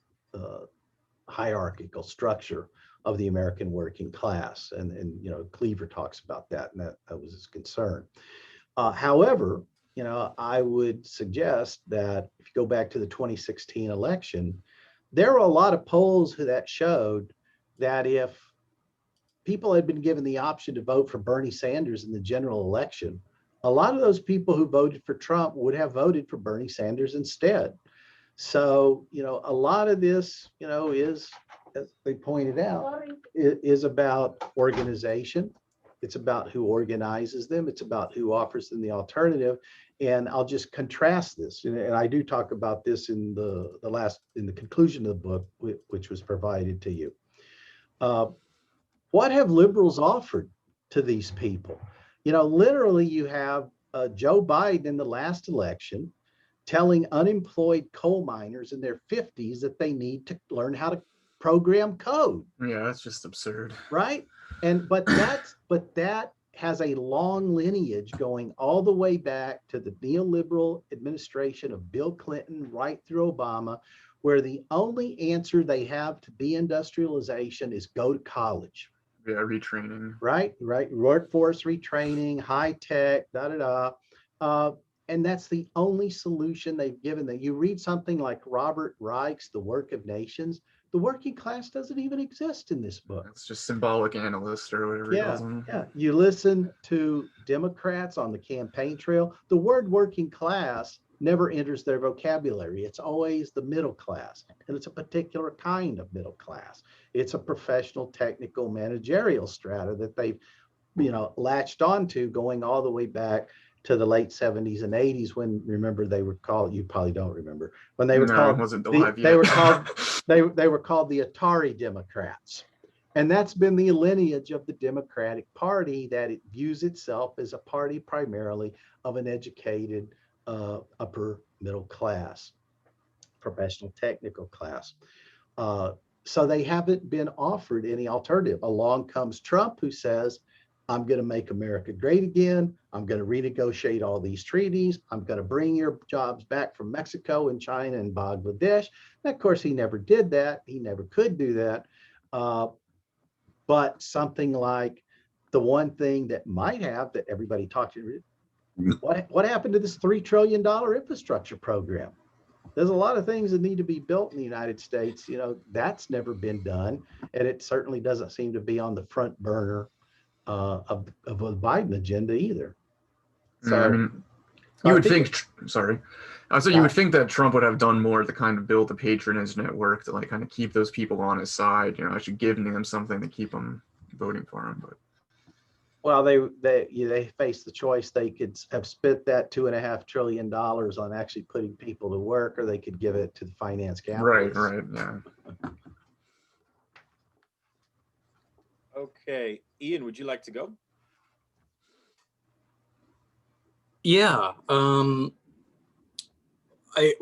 hierarchical structure of the American working class. And Cleaver talks about that, and that was his concern. However, I would suggest that if you go back to the 2016 election, there were a lot of polls that showed that if people had been given the option to vote for Bernie Sanders in the general election, a lot of those people who voted for Trump would have voted for Bernie Sanders instead. So, a lot of this, is, as they pointed out, is about organization. It's about who organizes them. It's about who offers them the alternative. And I'll just contrast this. And I do talk about this in the conclusion of the book, which was provided to you. What have liberals offered to these people? Literally you have Joe Biden in the last election telling unemployed coal miners in their 50s that they need to learn how to program code. Yeah, that's just absurd. Right? But that has a long lineage going all the way back to the neoliberal administration of Bill Clinton right through Obama, where the only answer they have to deindustrialization is go to college. Yeah, retraining. Right. Workforce retraining, high tech, and that's the only solution they've given them. You read something like Robert Reich's The Work of Nations, the working class doesn't even exist in this book. It's just symbolic analyst or whatever he calls them. Yeah. You listen to Democrats on the campaign trail, the word working class never enters their vocabulary. It's always the middle class, and it's a particular kind of middle class. It's a professional, technical, managerial strata that they've, latched onto going all the way back to the late 70s and 80s when, remember, they were called, you probably don't remember, when they were called, they were called the Atari Democrats. And that's been the lineage of the Democratic Party, that it views itself as a party primarily of an educated upper middle class, professional technical class. So they haven't been offered any alternative. Along comes Trump, who says, I'm going to make America great again. I'm going to renegotiate all these treaties. I'm going to bring your jobs back from Mexico and China and Bangladesh. And of course, he never did that. He never could do that. But something like the one thing that might have, that everybody talked to, what happened to this $3 trillion infrastructure program? There's a lot of things that need to be built in the United States. That's never been done. And it certainly doesn't seem to be on the front burner of a Biden agenda either. So you would think, sorry. So you would think that Trump would have done more to kind of build the patronage network to kind of keep those people on his side, actually giving them something to keep them voting for him. But well, they faced the choice. They could have spent that $2.5 trillion on actually putting people to work, or they could give it to the finance capitalists. Right, yeah. Okay, Ian, would you like to go? Yeah.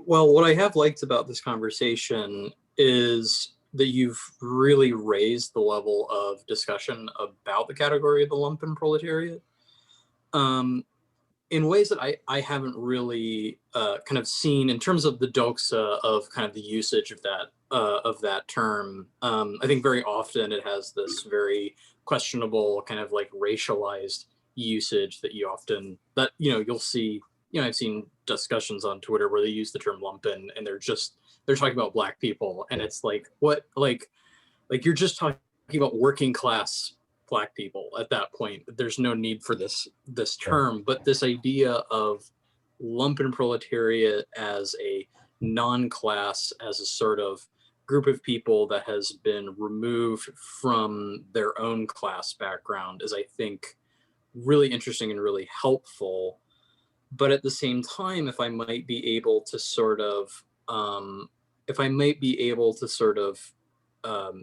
What I have liked about this conversation is that you've really raised the level of discussion about the category of the lumpenproletariat in ways that I haven't really kind of seen in terms of the doxa of kind of the usage of that term. I think very often it has this very questionable kind of like racialized usage that you'll see. I've seen discussions on Twitter where they use the term lumpen and they're talking about Black people, and it's like, what, like you're just talking about working class Black people at that point. There's no need for this term, but this idea of lumpenproletariat as a non-class, as a sort of group of people that has been removed from their own class background is, I think, really interesting and really helpful. But at the same time, if I might be able to sort of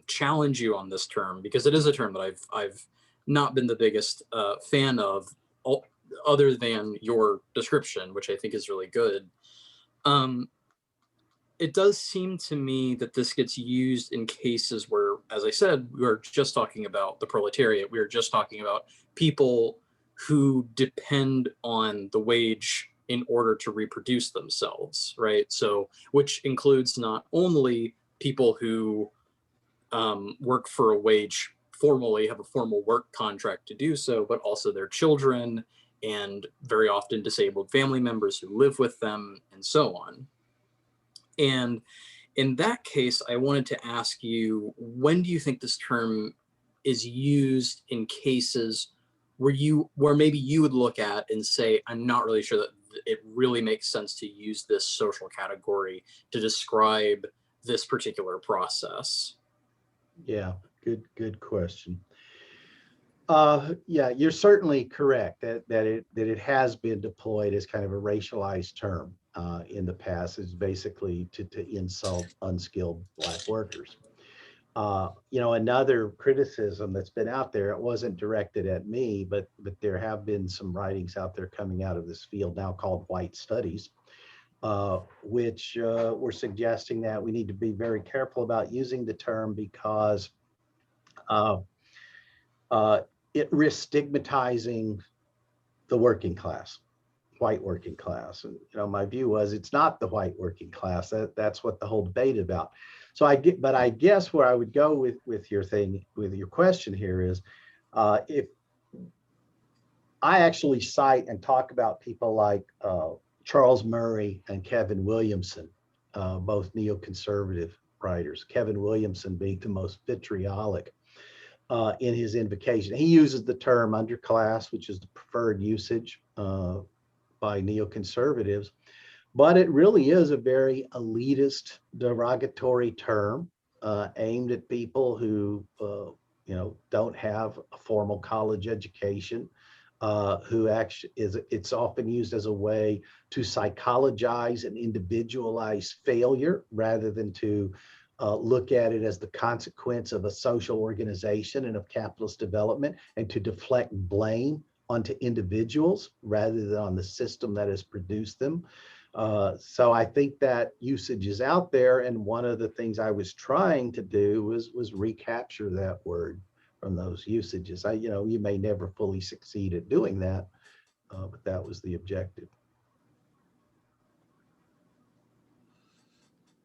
challenge you on this term, because it is a term that I've not been the biggest fan of, other than your description, which I think is really good. It does seem to me that this gets used in cases where, as I said, we are just talking about the proletariat. We are just talking about people who depend on the wage in order to reproduce themselves, right? So, which includes not only people who work for a wage formally, have a formal work contract to do so, but also their children and very often disabled family members who live with them and so on. And in that case, I wanted to ask you, when do you think this term is used in cases where maybe you would look at and say, I'm not really sure that it really makes sense to use this social category to describe this particular process? Yeah, good question. Yeah, you're certainly correct that it has been deployed as kind of a racialized term in the past, is basically to insult unskilled Black workers. Another criticism that's been out there, it wasn't directed at me, but there have been some writings out there coming out of this field now called white studies, which were suggesting that we need to be very careful about using the term because it risks stigmatizing the working class, white working class. And my view was it's not the white working class. That's what the whole debate about. So I guess where I would go with your question here is, if I actually cite and talk about people like Charles Murray and Kevin Williamson, both neoconservative writers, Kevin Williamson being the most vitriolic in his invocation. He uses the term underclass, which is the preferred usage by neoconservatives, but it really is a very elitist, derogatory term aimed at people who don't have a formal college education, who actually it's often used as a way to psychologize and individualize failure rather than to look at it as the consequence of a social organization and of capitalist development, and to deflect blame onto individuals rather than on the system that has produced them. So I think that usage is out there, and one of the things I was trying to do was recapture that word from those usages. You may never fully succeed at doing that, but that was the objective.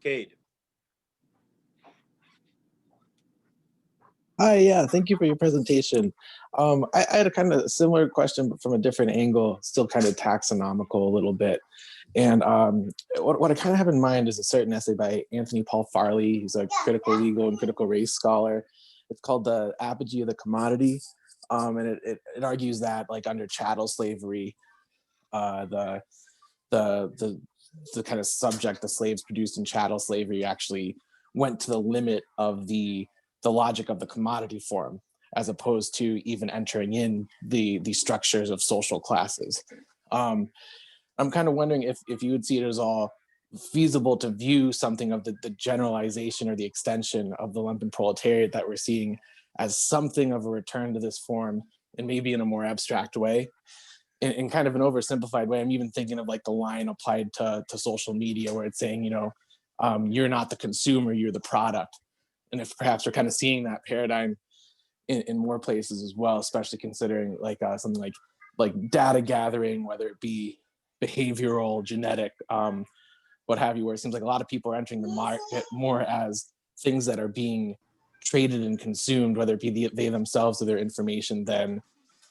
Cade. Hi, yeah, thank you for your presentation. I had a kind of similar question, but from a different angle, still kind of taxonomical a little bit. And what I kind of have in mind is a certain essay by Anthony Paul Farley. He's a critical legal and critical race scholar. It's called The Apogee of the Commodity. And it argues that, like, under chattel slavery, the kind of subject the slaves produced in chattel slavery actually went to the limit of the logic of the commodity form, as opposed to even entering in the structures of social classes. I'm kind of wondering if you would see it as all feasible to view something of the generalization or the extension of the lumpenproletariat that we're seeing as something of a return to this form, and maybe in a more abstract way. In kind of an oversimplified way, I'm even thinking of like the line applied to social media where it's saying, you're not the consumer, you're the product. And if perhaps we're kind of seeing that paradigm in more places as well, especially considering like something like data gathering, whether it be behavioral, genetic, what have you, where it seems like a lot of people are entering the market more as things that are being traded and consumed, whether it be they themselves or their information, than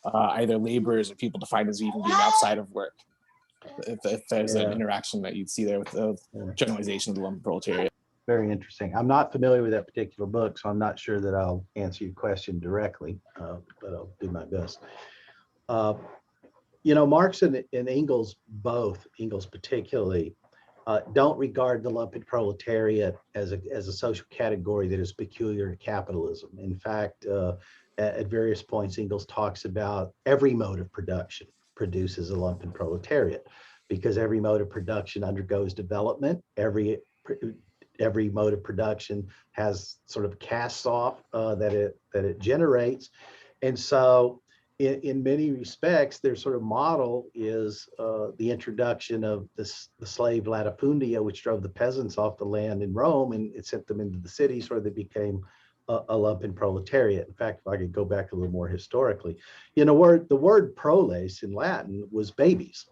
either laborers or people defined as even being outside of work. if there's an interaction that you'd see there with the generalization of the lumpenproletariat. Very interesting. I'm not familiar with that particular book, so I'm not sure that I'll answer your question directly, but I'll do my best. You know, Marx and Engels, both, Engels particularly, don't regard the lumpenproletariat as a social category that is peculiar to capitalism. In fact, at various points, Engels talks about every mode of production produces a lumpenproletariat, because every mode of production undergoes development. Every mode of production has sort of casts off that it generates, and so in many respects, their sort of model is the introduction of the slave latifundia, which drove the peasants off the land in Rome, and it sent them into the cities where they became a lumpenproletariat. In fact, if I could go back a little more historically, you know, the word proles in Latin was babies.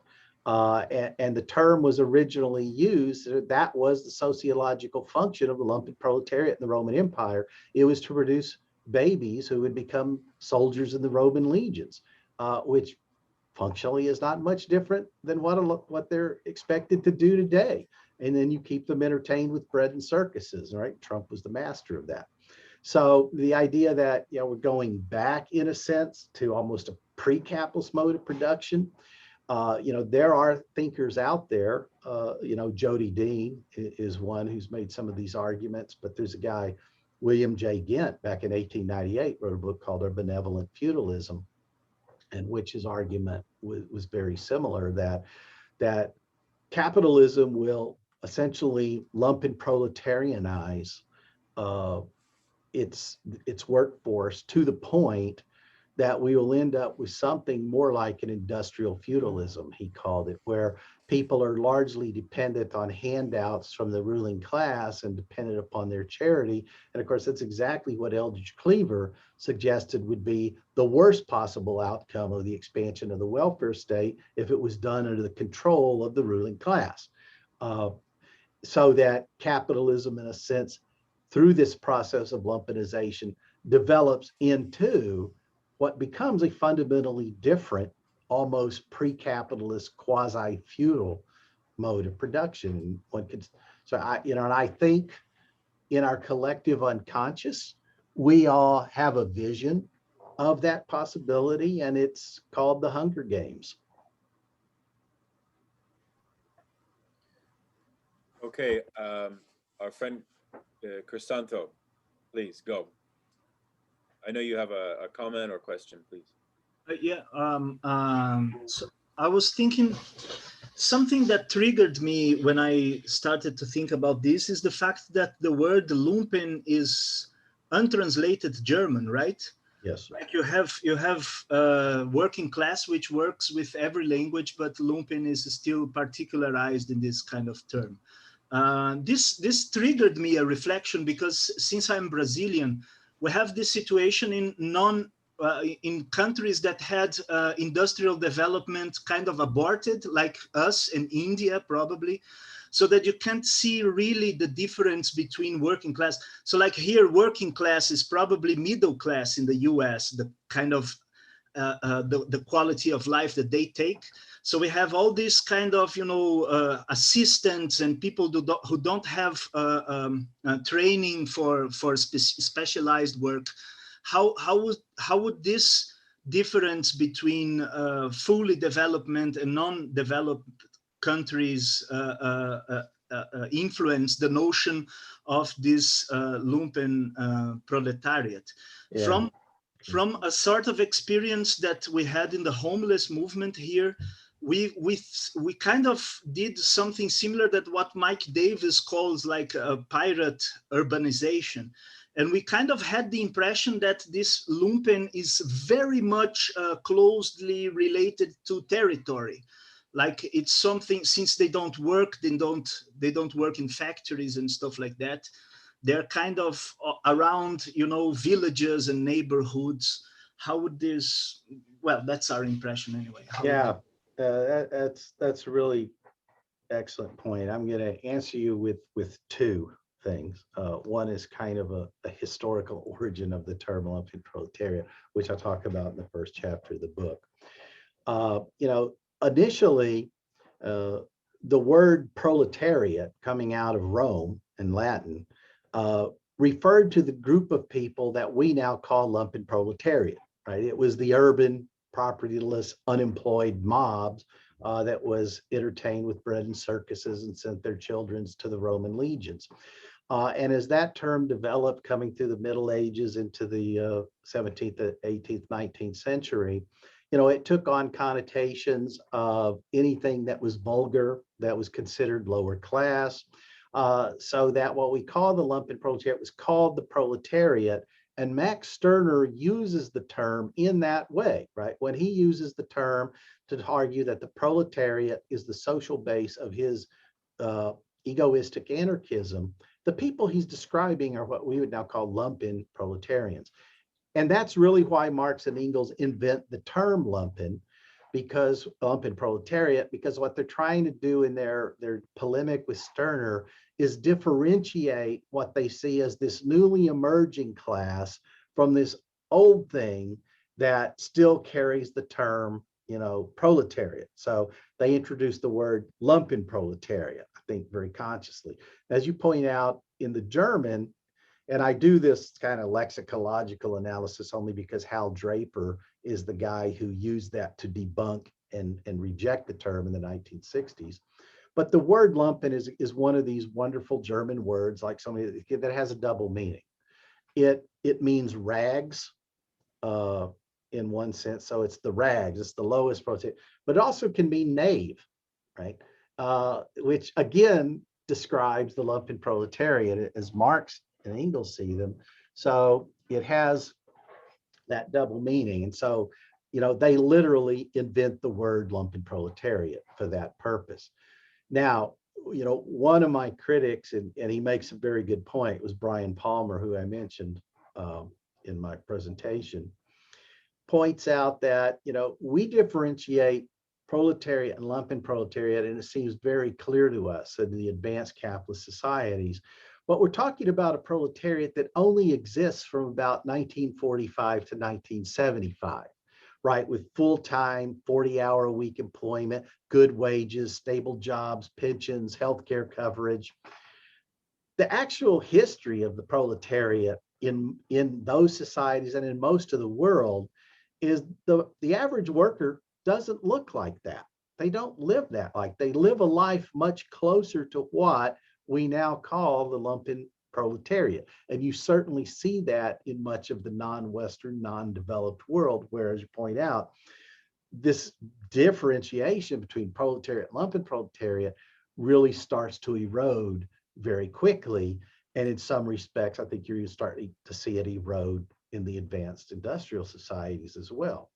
And the term was originally used, that was the sociological function of the lumpenproletariat in the Roman Empire. It was to produce babies who would become soldiers in the Roman legions, which functionally is not much different than what they're expected to do today. And then you keep them entertained with bread and circuses, right? Trump was the master of that. So the idea that, you know, we're going back in a sense to almost a pre-capitalist mode of production. You know, there are thinkers out there, you know, Jody Dean is one who's made some of these arguments, but there's a guy, William J. Gent, back in 1898, wrote a book called Benevolent Feudalism, in which his argument was very similar, that capitalism will essentially lumpenproletarianize its workforce to the point that we will end up with something more like an industrial feudalism, he called it, where people are largely dependent on handouts from the ruling class and dependent upon their charity. And of course, that's exactly what Eldridge Cleaver suggested would be the worst possible outcome of the expansion of the welfare state if it was done under the control of the ruling class. So that capitalism, in a sense, through this process of lumpenization, develops into what becomes a fundamentally different, almost pre-capitalist, quasi-feudal mode of production. And one could, so and I think in our collective unconscious, we all have a vision of that possibility, and it's called the Hunger Games. Okay, our friend Crisanto, please go. I know you have a comment or question, please. So I was thinking something that triggered me when I started to think about this is the fact that the word lumpen is untranslated German, right? Yes. Like you have working class, which works with every language, but lumpen is still particularized in this kind of term. This triggered me a reflection, because since I'm Brazilian, we have this situation in countries that had industrial development kind of aborted, like us and India probably, so that you can't see really the difference between working class. So like here, working class is probably middle class in the US, the kind of the quality of life that they take. So we have all this kind of, you know, assistants and people who don't have training for specialized work. How would this difference between fully development and non-developed countries influence the notion of this lumpen proletariat? Yeah. From a sort of experience that we had in the homeless movement here, we kind of did something similar that what Mike Davis calls like a pirate urbanization. And we kind of had the impression that this lumpen is very much closely related to territory. Like it's something, since they don't work, they don't work in factories and stuff like that. They're kind of around, you know, villages and neighborhoods. How would this, well, that's our impression anyway. Yeah, that's a really excellent point. I'm going to answer you with two things. One is kind of a historical origin of the term lumpenproletariat, which I talk about in the first chapter of the book. You know, initially, The word proletariat, coming out of Rome in Latin, referred to the group of people that we now call lumpenproletariat, right? It was the urban, propertyless, unemployed mobs that was entertained with bread and circuses and sent their children to the Roman legions. And as that term developed coming through the Middle Ages into the 17th, 18th, 19th century, it took on connotations of anything that was vulgar, that was considered lower class, so that what we call the lumpenproletariat was called the proletariat. And Max Stirner uses the term in that way, right? When he uses the term to argue that the proletariat is the social base of his egoistic anarchism, the people he's describing are what we would now call lumpen proletarians. And that's really why Marx and Engels invent the term lumpen, because lumpen proletariat, because what they're trying to do in their polemic with Stirner is differentiate what they see as this newly emerging class from this old thing that still carries the term, proletariat. So they introduced the word lumpen proletariat, I think very consciously. As you point out in the German, and I do this kind of lexicological analysis only because Hal Draper is the guy who used that to debunk and reject the term in the 1960s. But the word lumpen is one of these wonderful German words, like somebody that has a double meaning. It means rags in one sense. So it's the rags, it's the lowest proletariat, but it also can mean knave, right? Which again describes the lumpen proletariat as Marx and Engels see them. So it has that double meaning. And so, they literally invent the word lumpen proletariat for that purpose. Now, one of my critics, and he makes a very good point, was Brian Palmer, who I mentioned in my presentation, points out that, we differentiate proletariat and lumpen proletariat, and it seems very clear to us in the advanced capitalist societies. But we're talking about a proletariat that only exists from about 1945 to 1975, right? With full-time, 40-hour-a-week employment, good wages, stable jobs, pensions, healthcare coverage. The actual history of the proletariat in those societies and in most of the world is the average worker doesn't look like that. They don't live that like. They live a life much closer to what we now call the lumpen proletariat. And you certainly see that in much of the non-Western, non-developed world, where, as you point out, this differentiation between proletariat and lumpen proletariat really starts to erode very quickly. And in some respects, I think you're starting to see it erode in the advanced industrial societies as well.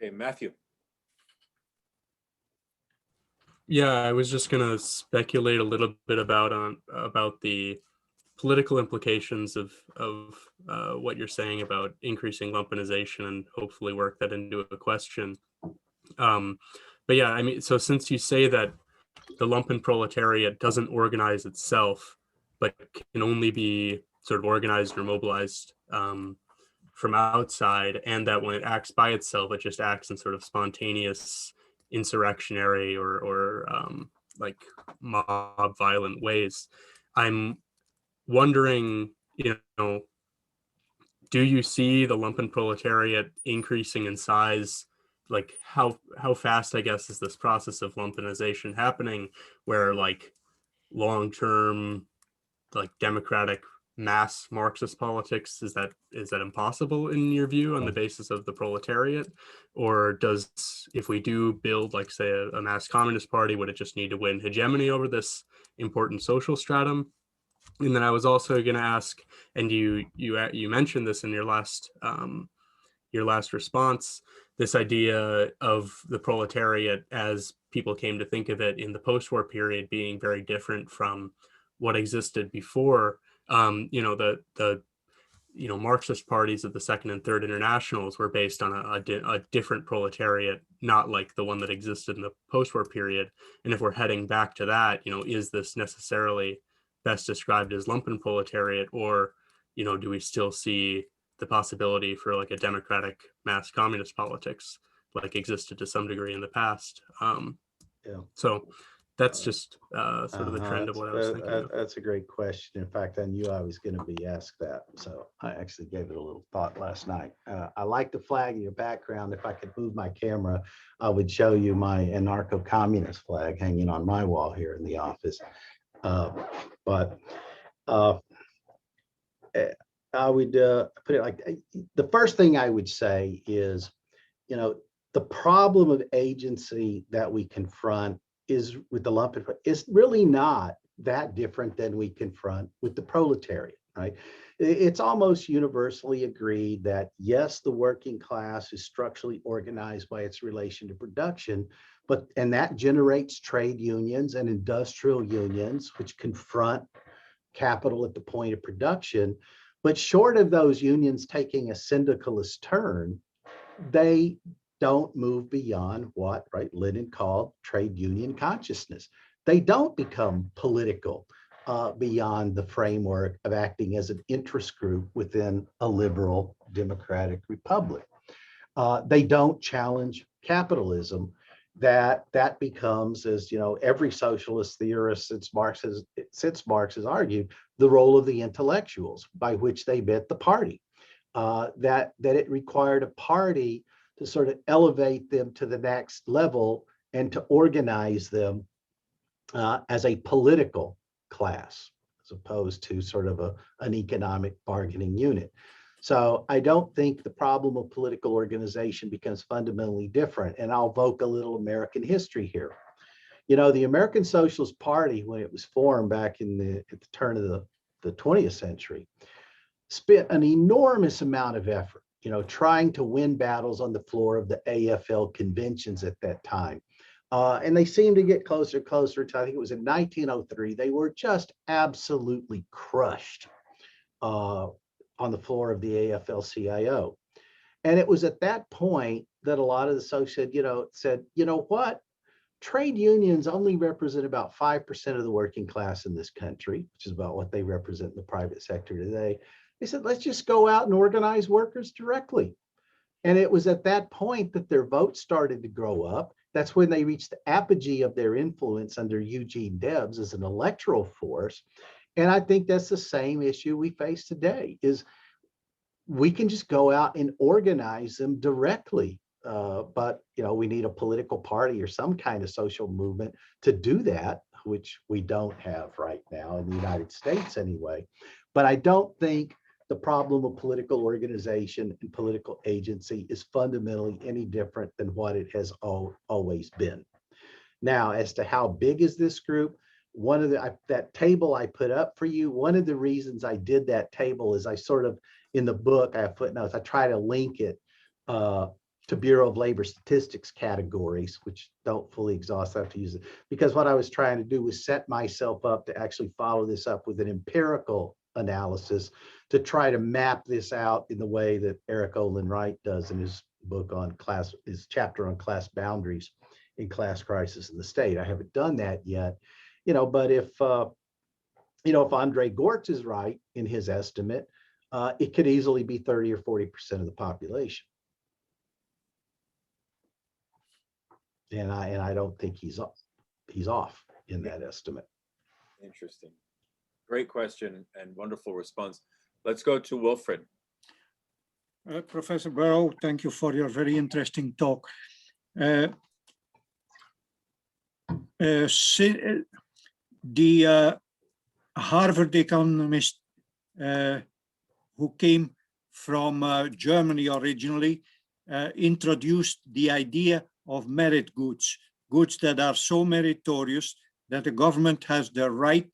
Okay, Matthew. Yeah, I was just going to speculate a little bit about the political implications of what you're saying about increasing lumpenization, and hopefully work that into a question. But yeah, I mean, so since you say that the lumpen proletariat doesn't organize itself, but can only be sort of organized or mobilized from outside, and that when it acts by itself, it just acts in sort of spontaneous, insurrectionary or like mob violent ways. I'm wondering, do you see the lumpen proletariat increasing in size? Like how fast, I guess, is this process of lumpenization happening, where like long-term, like democratic mass Marxist politics, is that impossible in your view on the basis of the proletariat? Or if we do build, like, say, a mass communist party, would it just need to win hegemony over this important social stratum? And then I was also going to ask, and you mentioned this in your last response, this idea of the proletariat as people came to think of it in the post-war period being very different from what existed before. The Marxist parties of the Second and Third Internationals were based on a different proletariat, not like the one that existed in the post-war period. And if we're heading back to that, is this necessarily best described as lumpen proletariat, or do we still see the possibility for like a democratic mass communist politics like existed to some degree in the past. So that's just sort of the trend of what I was thinking of. That's a great question. In fact, I knew I was going to be asked that. So I actually gave it a little thought last night. I like the flag in your background. If I could move my camera, I would show you my anarcho-communist flag hanging on my wall here in the office. But I would put it like, the first thing I would say is, you know, the problem of agency that we confront is with the lumpen is really not that different than we confront with the proletariat, right? It's almost universally agreed that yes, the working class is structurally organized by its relation to production, and that generates trade unions and industrial unions, which confront capital at the point of production. But short of those unions taking a syndicalist turn, they don't move beyond what, right, Lenin called trade union consciousness. They don't become political beyond the framework of acting as an interest group within a liberal democratic republic. They don't challenge capitalism. That becomes, as you know, every socialist theorist since Marx has argued, the role of the intellectuals by which they bit the party. That it required a party to sort of elevate them to the next level and to organize them as a political class, as opposed to sort of an economic bargaining unit. So I don't think the problem of political organization becomes fundamentally different. And I'll evoke a little American history here. You know, the American Socialist Party, when it was formed back at the turn of the 20th century, spent an enormous amount of effort, you know, trying to win battles on the floor of the AFL conventions at that time. And they seemed to get closer and closer to, I think it was in 1903, they were just absolutely crushed on the floor of the AFL-CIO. And it was at that point that a lot of the socialists said, you know what? Trade unions only represent about 5% of the working class in this country, which is about what they represent in the private sector today. They said, let's just go out and organize workers directly. And it was at that point that their votes started to grow up. That's when they reached the apogee of their influence under Eugene Debs as an electoral force. And I think that's the same issue we face today, is we can just go out and organize them directly. But, you know, we need a political party or some kind of social movement to do that, which we don't have right now in the United States anyway. But I don't think the problem of political organization and political agency is fundamentally any different than what it has always been. Now, as to how big is this group, one of that table I put up for you, one of the reasons I did that table is I sort of, in the book, I have footnotes, I try to link it to Bureau of Labor Statistics categories, which don't fully exhaust, I have to use it, because what I was trying to do was set myself up to actually follow this up with an empirical analysis to try to map this out in the way that Eric Olin Wright does in his book on class, his chapter on class boundaries in Class Crisis in the State. I haven't done that yet, you know, but if, you know, if Andre Gortz is right in his estimate, it could easily be 30 or 40% of the population. And I don't think he's off in that estimate. Interesting. Great question and wonderful response. Let's go to Wilfred. Professor Barrow, thank you for your very interesting talk. The Harvard economist who came from Germany originally introduced the idea of merit goods, goods that are so meritorious that the government has the right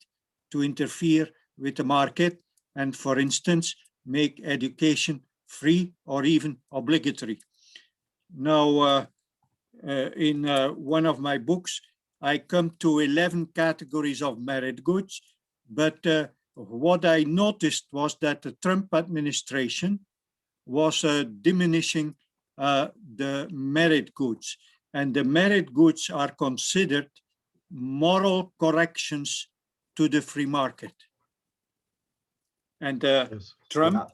to interfere with the market and, for instance, make education free or even obligatory. Now, in one of my books, I come to 11 categories of merit goods, but what I noticed was that the Trump administration was diminishing the merit goods, and the merit goods are considered moral corrections to the free market. And Yes. Trump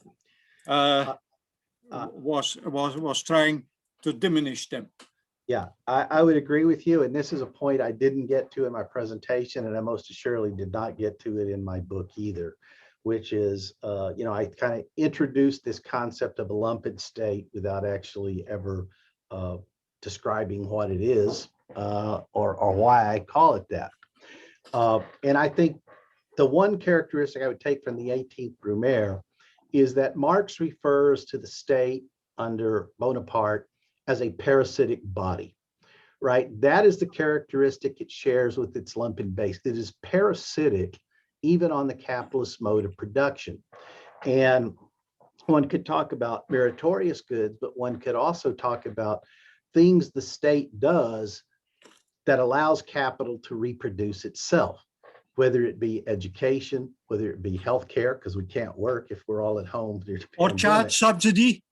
was trying to diminish them. Yeah, I would agree with you. And this is a point I didn't get to in my presentation, and I most assuredly did not get to it in my book either, which is, I kind of introduced this concept of a lumpen state without actually ever describing what it is or why I call it that. And I think the one characteristic I would take from the 18th Brumaire is that Marx refers to the state under Bonaparte as a parasitic body, right? That is the characteristic it shares with its lumpen base. It is parasitic even on the capitalist mode of production. And one could talk about meritorious goods, but one could also talk about things the state does that allows capital to reproduce itself, whether it be education, whether it be healthcare, because we can't work if we're all at home. Or child subsidy.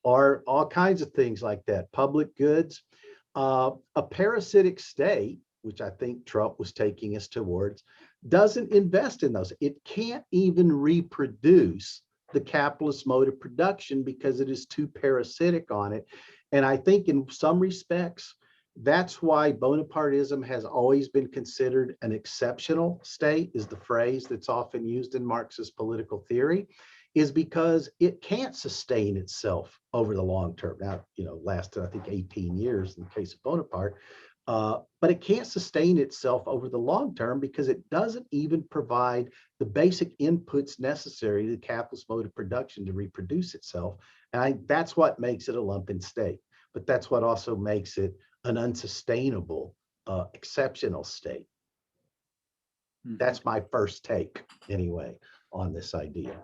Or all kinds of things like that, public goods. A parasitic state, which I think Trump was taking us towards, doesn't invest in those. It can't even reproduce the capitalist mode of production because it is too parasitic on it. And I think in some respects, that's why Bonapartism has always been considered an exceptional state, is the phrase that's often used in Marxist political theory, is because it can't sustain itself over the long term. Now, lasted, I think, 18 years in the case of Bonaparte, but it can't sustain itself over the long term because it doesn't even provide the basic inputs necessary to the capitalist mode of production to reproduce itself. And that's what makes it a lumpen state, but that's what also makes it an unsustainable, exceptional state. That's my first take, anyway, on this idea.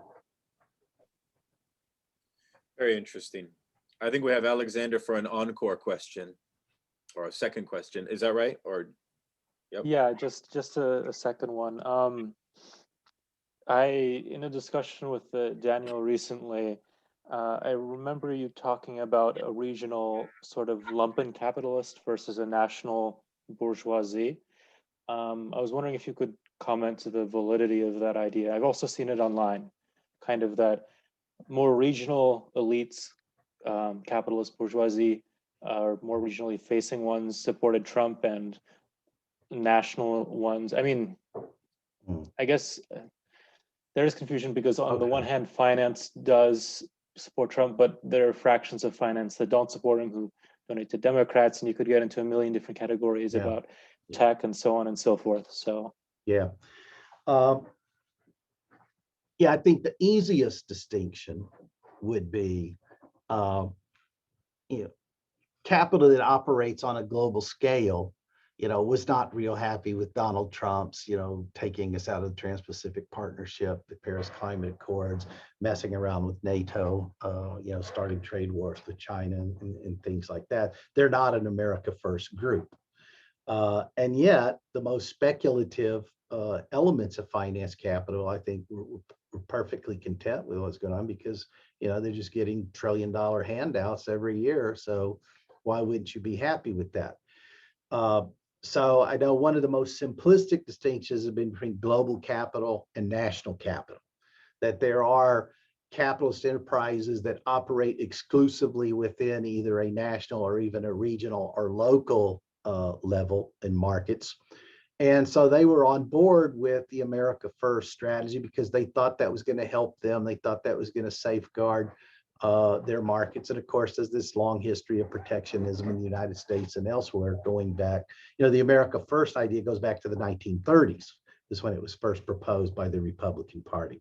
Very interesting. I think we have Alexander for an encore question or a second question. Is that right? Or yep. Yeah, just a second one. In a discussion with Daniel recently, I remember you talking about a regional sort of lumpen capitalist versus a national bourgeoisie. I was wondering if you could comment to the validity of that idea. I've also seen it online, kind of that more regional elites, capitalist bourgeoisie, or more regionally facing ones supported Trump, and national ones. I mean, I guess there is confusion because on the one hand, finance does support Trump, but there are fractions of finance that don't support him who donate to Democrats, and you could get into a million different categories about tech and so on and so forth. So yeah. I think the easiest distinction would be, capital that operates on a global scale, was not real happy with Donald Trump's, taking us out of the Trans-Pacific Partnership, the Paris Climate Accords, messing around with NATO, starting trade wars with China and things like that. They're not an America First group. And yet the most speculative elements of finance capital, I think, we're perfectly content with what's going on because, they're just getting trillion-dollar handouts every year. So why wouldn't you be happy with that? So I know one of the most simplistic distinctions has been between global capital and national capital, that there are capitalist enterprises that operate exclusively within either a national or even a regional or local level in markets. And so they were on board with the America First strategy because they thought that was going to help them. They thought that was going to safeguard their markets. And of course, there's this long history of protectionism in the United States and elsewhere going back. The America First idea goes back to the 1930s. Is when it was first proposed by the Republican Party.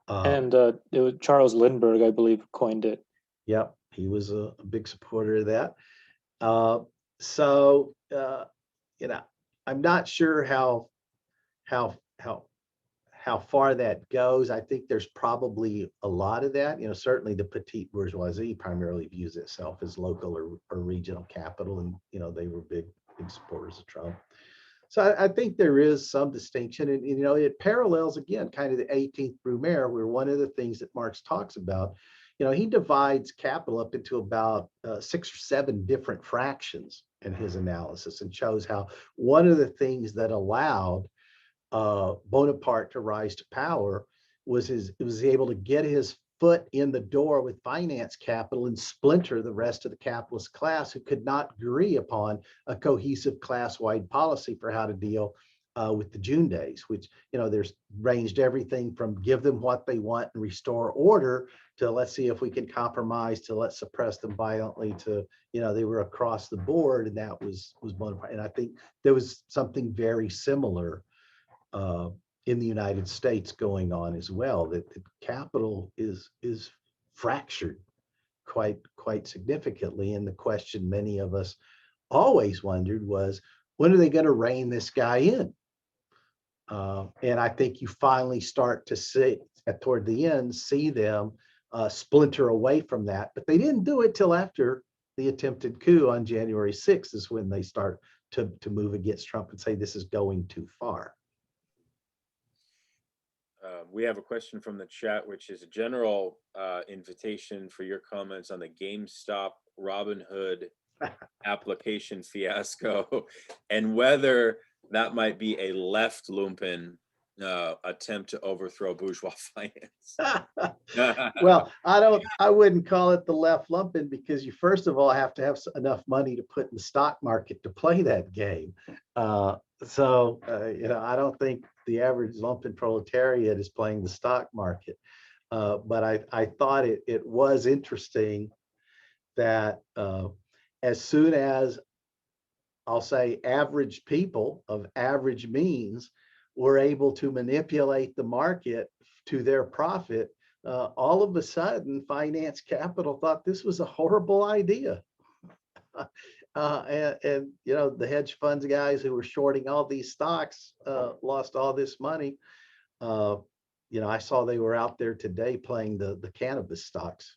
And it was Charles Lindbergh, I believe, coined it. Yep, he was a big supporter of that. I'm not sure how far that goes. I think there's probably a lot of that. Certainly the petite bourgeoisie primarily views itself as local or regional capital, and they were big supporters of Trump. So I think there is some distinction, and it parallels again kind of the 18th Brumaire, where one of the things that Marx talks about, he divides capital up into about 6 or 7 different fractions in his analysis, and shows how one of the things that allowed Bonaparte to rise to power was he was able to get his foot in the door with finance capital and splinter the rest of the capitalist class who could not agree upon a cohesive class-wide policy for how to deal with the June days, which, there's ranged everything from give them what they want and restore order to let's see if we can compromise to let's suppress them violently to, they were across the board, and that was Bonaparte. And I think there was something very similar in the United States going on as well, that the capital is fractured quite significantly. And the question many of us always wondered was, when are they going to rein this guy in? And I think you finally start to see toward the end, see them splinter away from that, but they didn't do it till after the attempted coup on January 6th is when they start to move against Trump and say this is going too far. We have a question from the chat, which is a general invitation for your comments on the GameStop Robinhood application fiasco and whether that might be a left lumpen attempt to overthrow bourgeois finance. Well, I wouldn't call it the left lumpen, because you first of all have to have enough money to put in the stock market to play that game. I don't think the average lumpen proletariat is playing the stock market. But I thought it was interesting that as soon as, I'll say, average people of average means were able to manipulate the market to their profit, all of a sudden finance capital thought this was a horrible idea. And the hedge funds guys who were shorting all these stocks lost all this money. I saw they were out there today playing the cannabis stocks.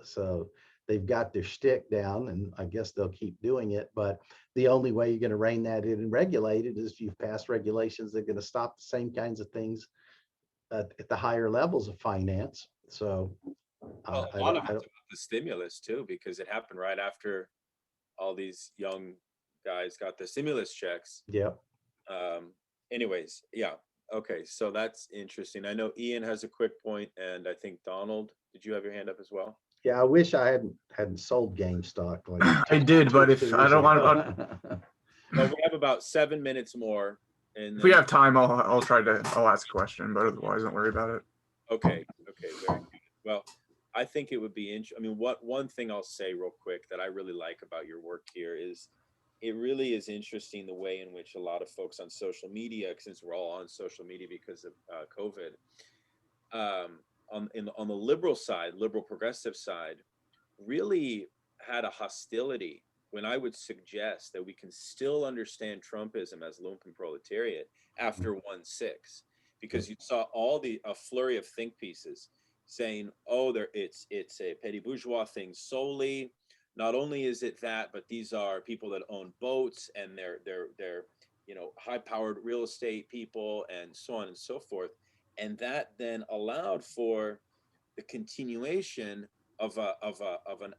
So they've got their shtick down, and I guess they'll keep doing it. But the only way you're going to rein that in and regulate it is if you've passed regulations that are going to stop the same kinds of things at the higher levels of finance. So well, a lot of it's about the stimulus too, because it happened right after all these young guys got the stimulus checks. Yep. Anyways, yeah. Okay, so that's interesting. I know Ian has a quick point, and I think Donald, did you have your hand up as well? Yeah, I wish I hadn't sold GameStop. I did, but if I don't want, well, we have about 7 minutes more, and if we have time, I'll ask a question, but otherwise, don't worry about it. Okay, very good. Well, I think it would be interesting. I mean, one thing I'll say real quick that I really like about your work here is it really is interesting the way in which a lot of folks on social media, since we're all on social media because of COVID, on the liberal side, liberal progressive side, really had a hostility when I would suggest that we can still understand Trumpism as lumpenproletariat after 1/6, because you saw a flurry of think pieces saying, oh, it's a petty bourgeois thing solely. Not only is it that, but these are people that own boats, and they're high-powered real estate people, and so on and so forth. And that then allowed for the continuation of an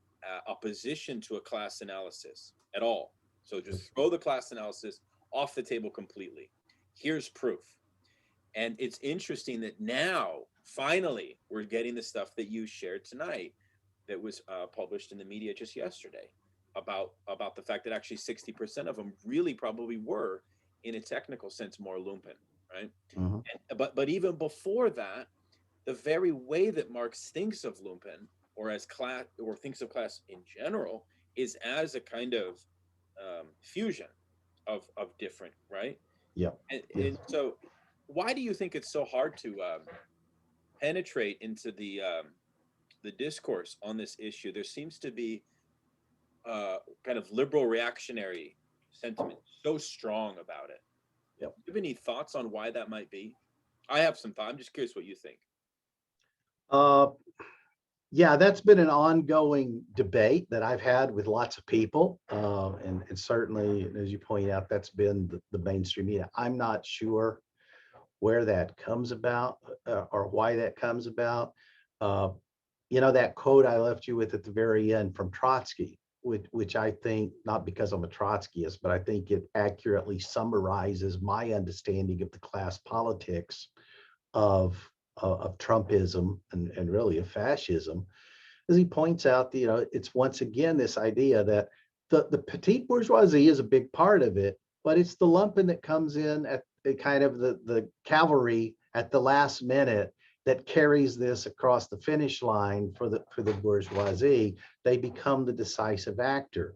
opposition to a class analysis at all. So just throw the class analysis off the table completely. Here's proof. And it's interesting that now, finally, we're getting the stuff that you shared tonight that was published in the media just yesterday about the fact that actually 60% of them really probably were, in a technical sense, more lumpen, right? Mhm. But even before that, the very way that Marx thinks of lumpen, or as class, or thinks of class in general, is as a kind of fusion of different, right? Yeah. And so, why do you think it's so hard to penetrate into the discourse on this issue? There seems to be kind of liberal reactionary sentiment so strong about it. Yep. Do you have any thoughts on why that might be? I have some thoughts. I'm just curious what you think. Yeah, that's been an ongoing debate that I've had with lots of people. And certainly, as you point out, that's been the mainstream media. I'm not sure where that comes about or why that comes about. That quote I left you with at the very end from Trotsky, which I think, not because I'm a Trotskyist, but I think it accurately summarizes my understanding of the class politics of of Trumpism and really of fascism, as he points out, it's once again this idea that the petite bourgeoisie is a big part of it, but it's the lumpen that comes in at kind of the cavalry at the last minute that carries this across the finish line for the bourgeoisie. They become the decisive actor.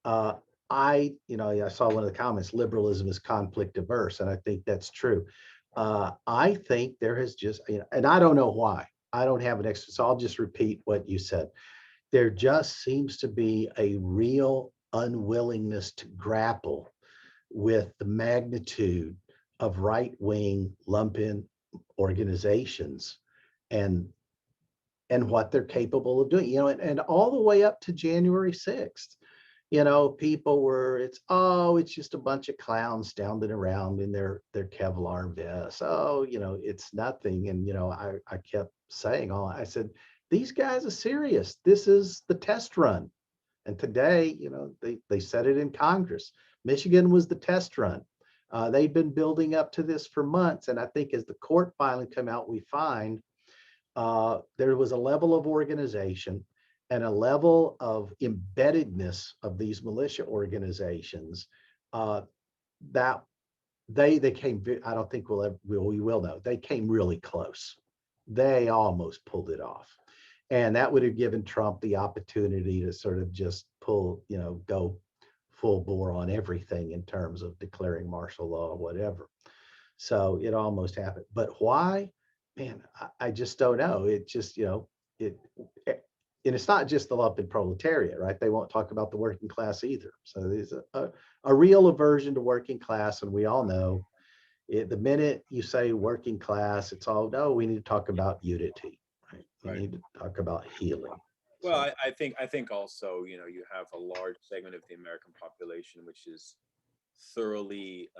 I saw one of the comments, liberalism is conflict averse, and I think that's true. I think there has just, and I don't know why. I don't have an extra, so I'll just repeat what you said. There just seems to be a real unwillingness to grapple with the magnitude of right-wing lumpen organizations and what they're capable of doing, and all the way up to January 6th. People were, it's just a bunch of clowns standing around in their Kevlar vests. It's nothing. And, I kept saying, I said, these guys are serious. This is the test run. And today, they said it in Congress. Michigan was the test run. They've been building up to this for months. And I think as the court filing come out, we find there was a level of organization and a level of embeddedness of these militia organizations that they came, I don't think we will know, they came really close. They almost pulled it off. And that would have given Trump the opportunity to sort of just pull, go full bore on everything in terms of declaring martial law or whatever. So it almost happened. But why? Man, I just don't know. It just, and it's not just the lumpen proletariat, right? They won't talk about the working class either. So there's a real aversion to working class. And we all know the minute you say working class, it's all, no, we need to talk about unity, right? We need to talk about healing. Well, I think also, you have a large segment of the American population which is thoroughly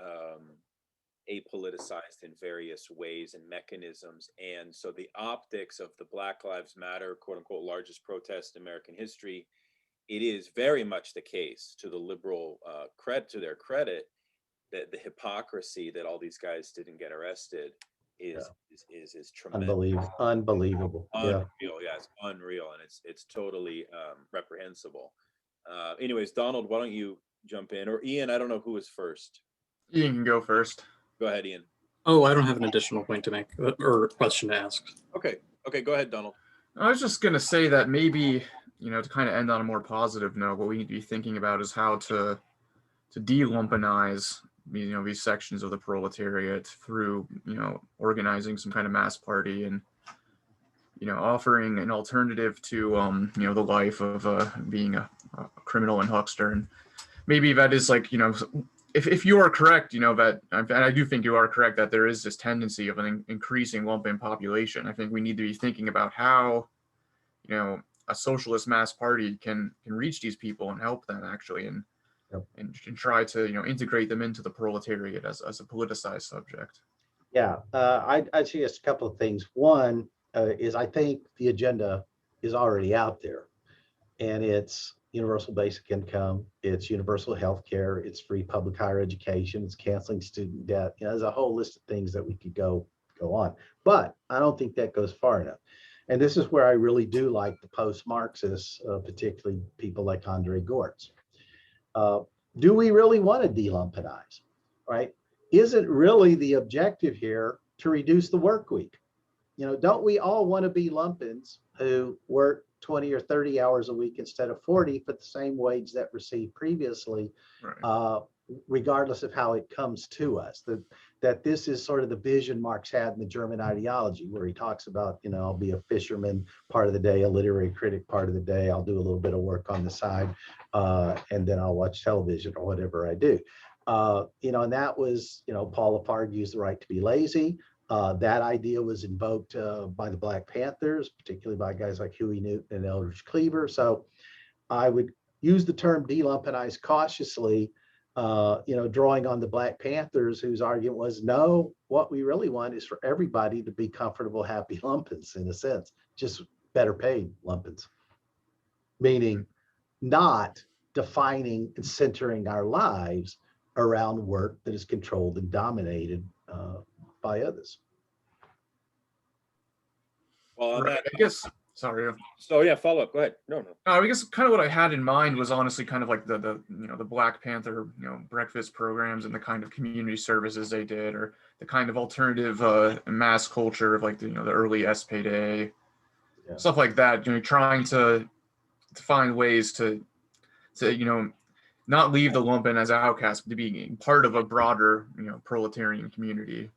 apoliticized in various ways and mechanisms. And so the optics of the Black Lives Matter, quote unquote, largest protest in American history, it is very much the case, to the liberal to their credit, that the hypocrisy that all these guys didn't get arrested is tremendous. Unbelievable. Unreal. Yeah, it's unreal. And it's totally reprehensible. Anyways, Donald, why don't you jump in? Or Ian, I don't know who was first. Ian can go first. Go ahead, Ian. Oh, I don't have an additional point to make or question to ask. Okay, go ahead, Donald. I was just going to say that maybe, to kind of end on a more positive note, what we need to be thinking about is how to de-lumpenize, these sections of the proletariat through, organizing some kind of mass party and, offering an alternative to, the life of being a criminal and huckster. And maybe that is like, if you are correct, that, and I do think you are correct, that there is this tendency of an increasing lumpen population. I think we need to be thinking about how, a socialist mass party can reach these people and help them actually, and try to, integrate them into the proletariat as a politicized subject. Yeah, I'd suggest a couple of things. One is I think the agenda is already out there, and it's universal basic income, it's universal health care, it's free public higher education, it's canceling student debt. There's a whole list of things that we could go on. But I don't think that goes far enough. And this is where I really do like the post-Marxists, particularly people like Andre Gortz. Do we really want to de-lumpenize, right? Isn't really the objective here to reduce the work week? Don't we all want to be lumpens who work 20 or 30 hours a week instead of 40 for the same wage that received previously, right, regardless of how it comes to us? That this is sort of the vision Marx had in the German ideology, where he talks about, I'll be a fisherman part of the day, a literary critic part of the day, I'll do a little bit of work on the side, and then I'll watch television or whatever I do. And that was, Paul Lafargue used the right to be lazy. That idea was invoked by the Black Panthers, particularly by guys like Huey Newton and Eldridge Cleaver. So I would use the term de-lumpenize cautiously, drawing on the Black Panthers, whose argument was, no, what we really want is for everybody to be comfortable, happy lumpens, in a sense, just better paid lumpens, meaning not defining and centering our lives around work that is controlled and dominated by others. Well, on Right, that, I guess, sorry. so yeah, follow up. Go ahead. No. I guess kind of what I had in mind was honestly kind of like the the Black Panther breakfast programs and the kind of community services they did, or the kind of alternative mass culture of like the the early SPD, stuff like that. Trying to find ways to not leave the lumpen as outcasts, but to be part of a broader proletarian community.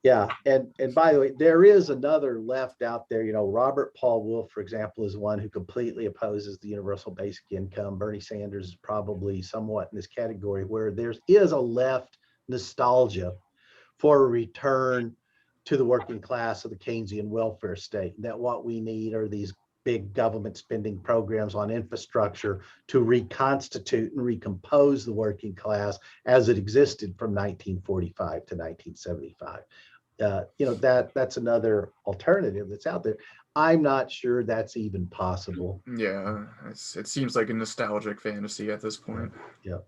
Yeah, and by the way, there is another left out there. Robert Paul Wolff, for example, is one who completely opposes the universal basic income. Bernie Sanders is probably somewhat in this category, where there is a left nostalgia for a return to the working class of the Keynesian welfare state. That what we need are these big government spending programs on infrastructure to reconstitute and recompose the working class as it existed from 1945 to 1975. That's another alternative that's out there. I'm not sure that's even possible. Yeah, it seems like a nostalgic fantasy at this point. Yeah.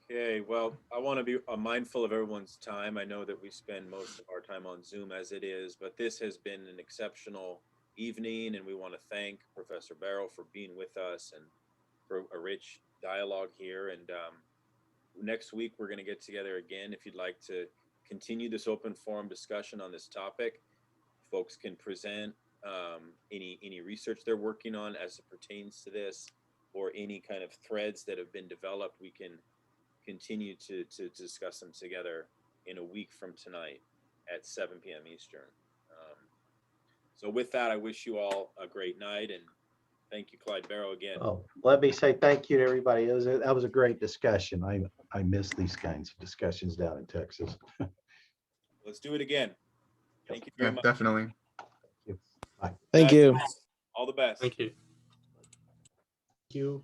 Okay, well, I want to be mindful of everyone's time. I know that we spend most of our time on Zoom as it is, but this has been an exceptional evening, and we want to thank Professor Barrow for being with us and for a rich dialogue here. And next week, we're going to get together again. If you'd like to continue this open forum discussion on this topic, folks can present any research they're working on as it pertains to this, or any kind of threads that have been developed. We can continue to discuss them together in a week from tonight at 7 p.m. Eastern. So with that, I wish you all a great night, and thank you, Clyde Barrow, again. Oh, let me say thank you to everybody. That was a great discussion. I miss these kinds of discussions down in Texas. Let's do it again. Thank you very much. Definitely. Bye. Thank you. All the best. Thank you. Thank you.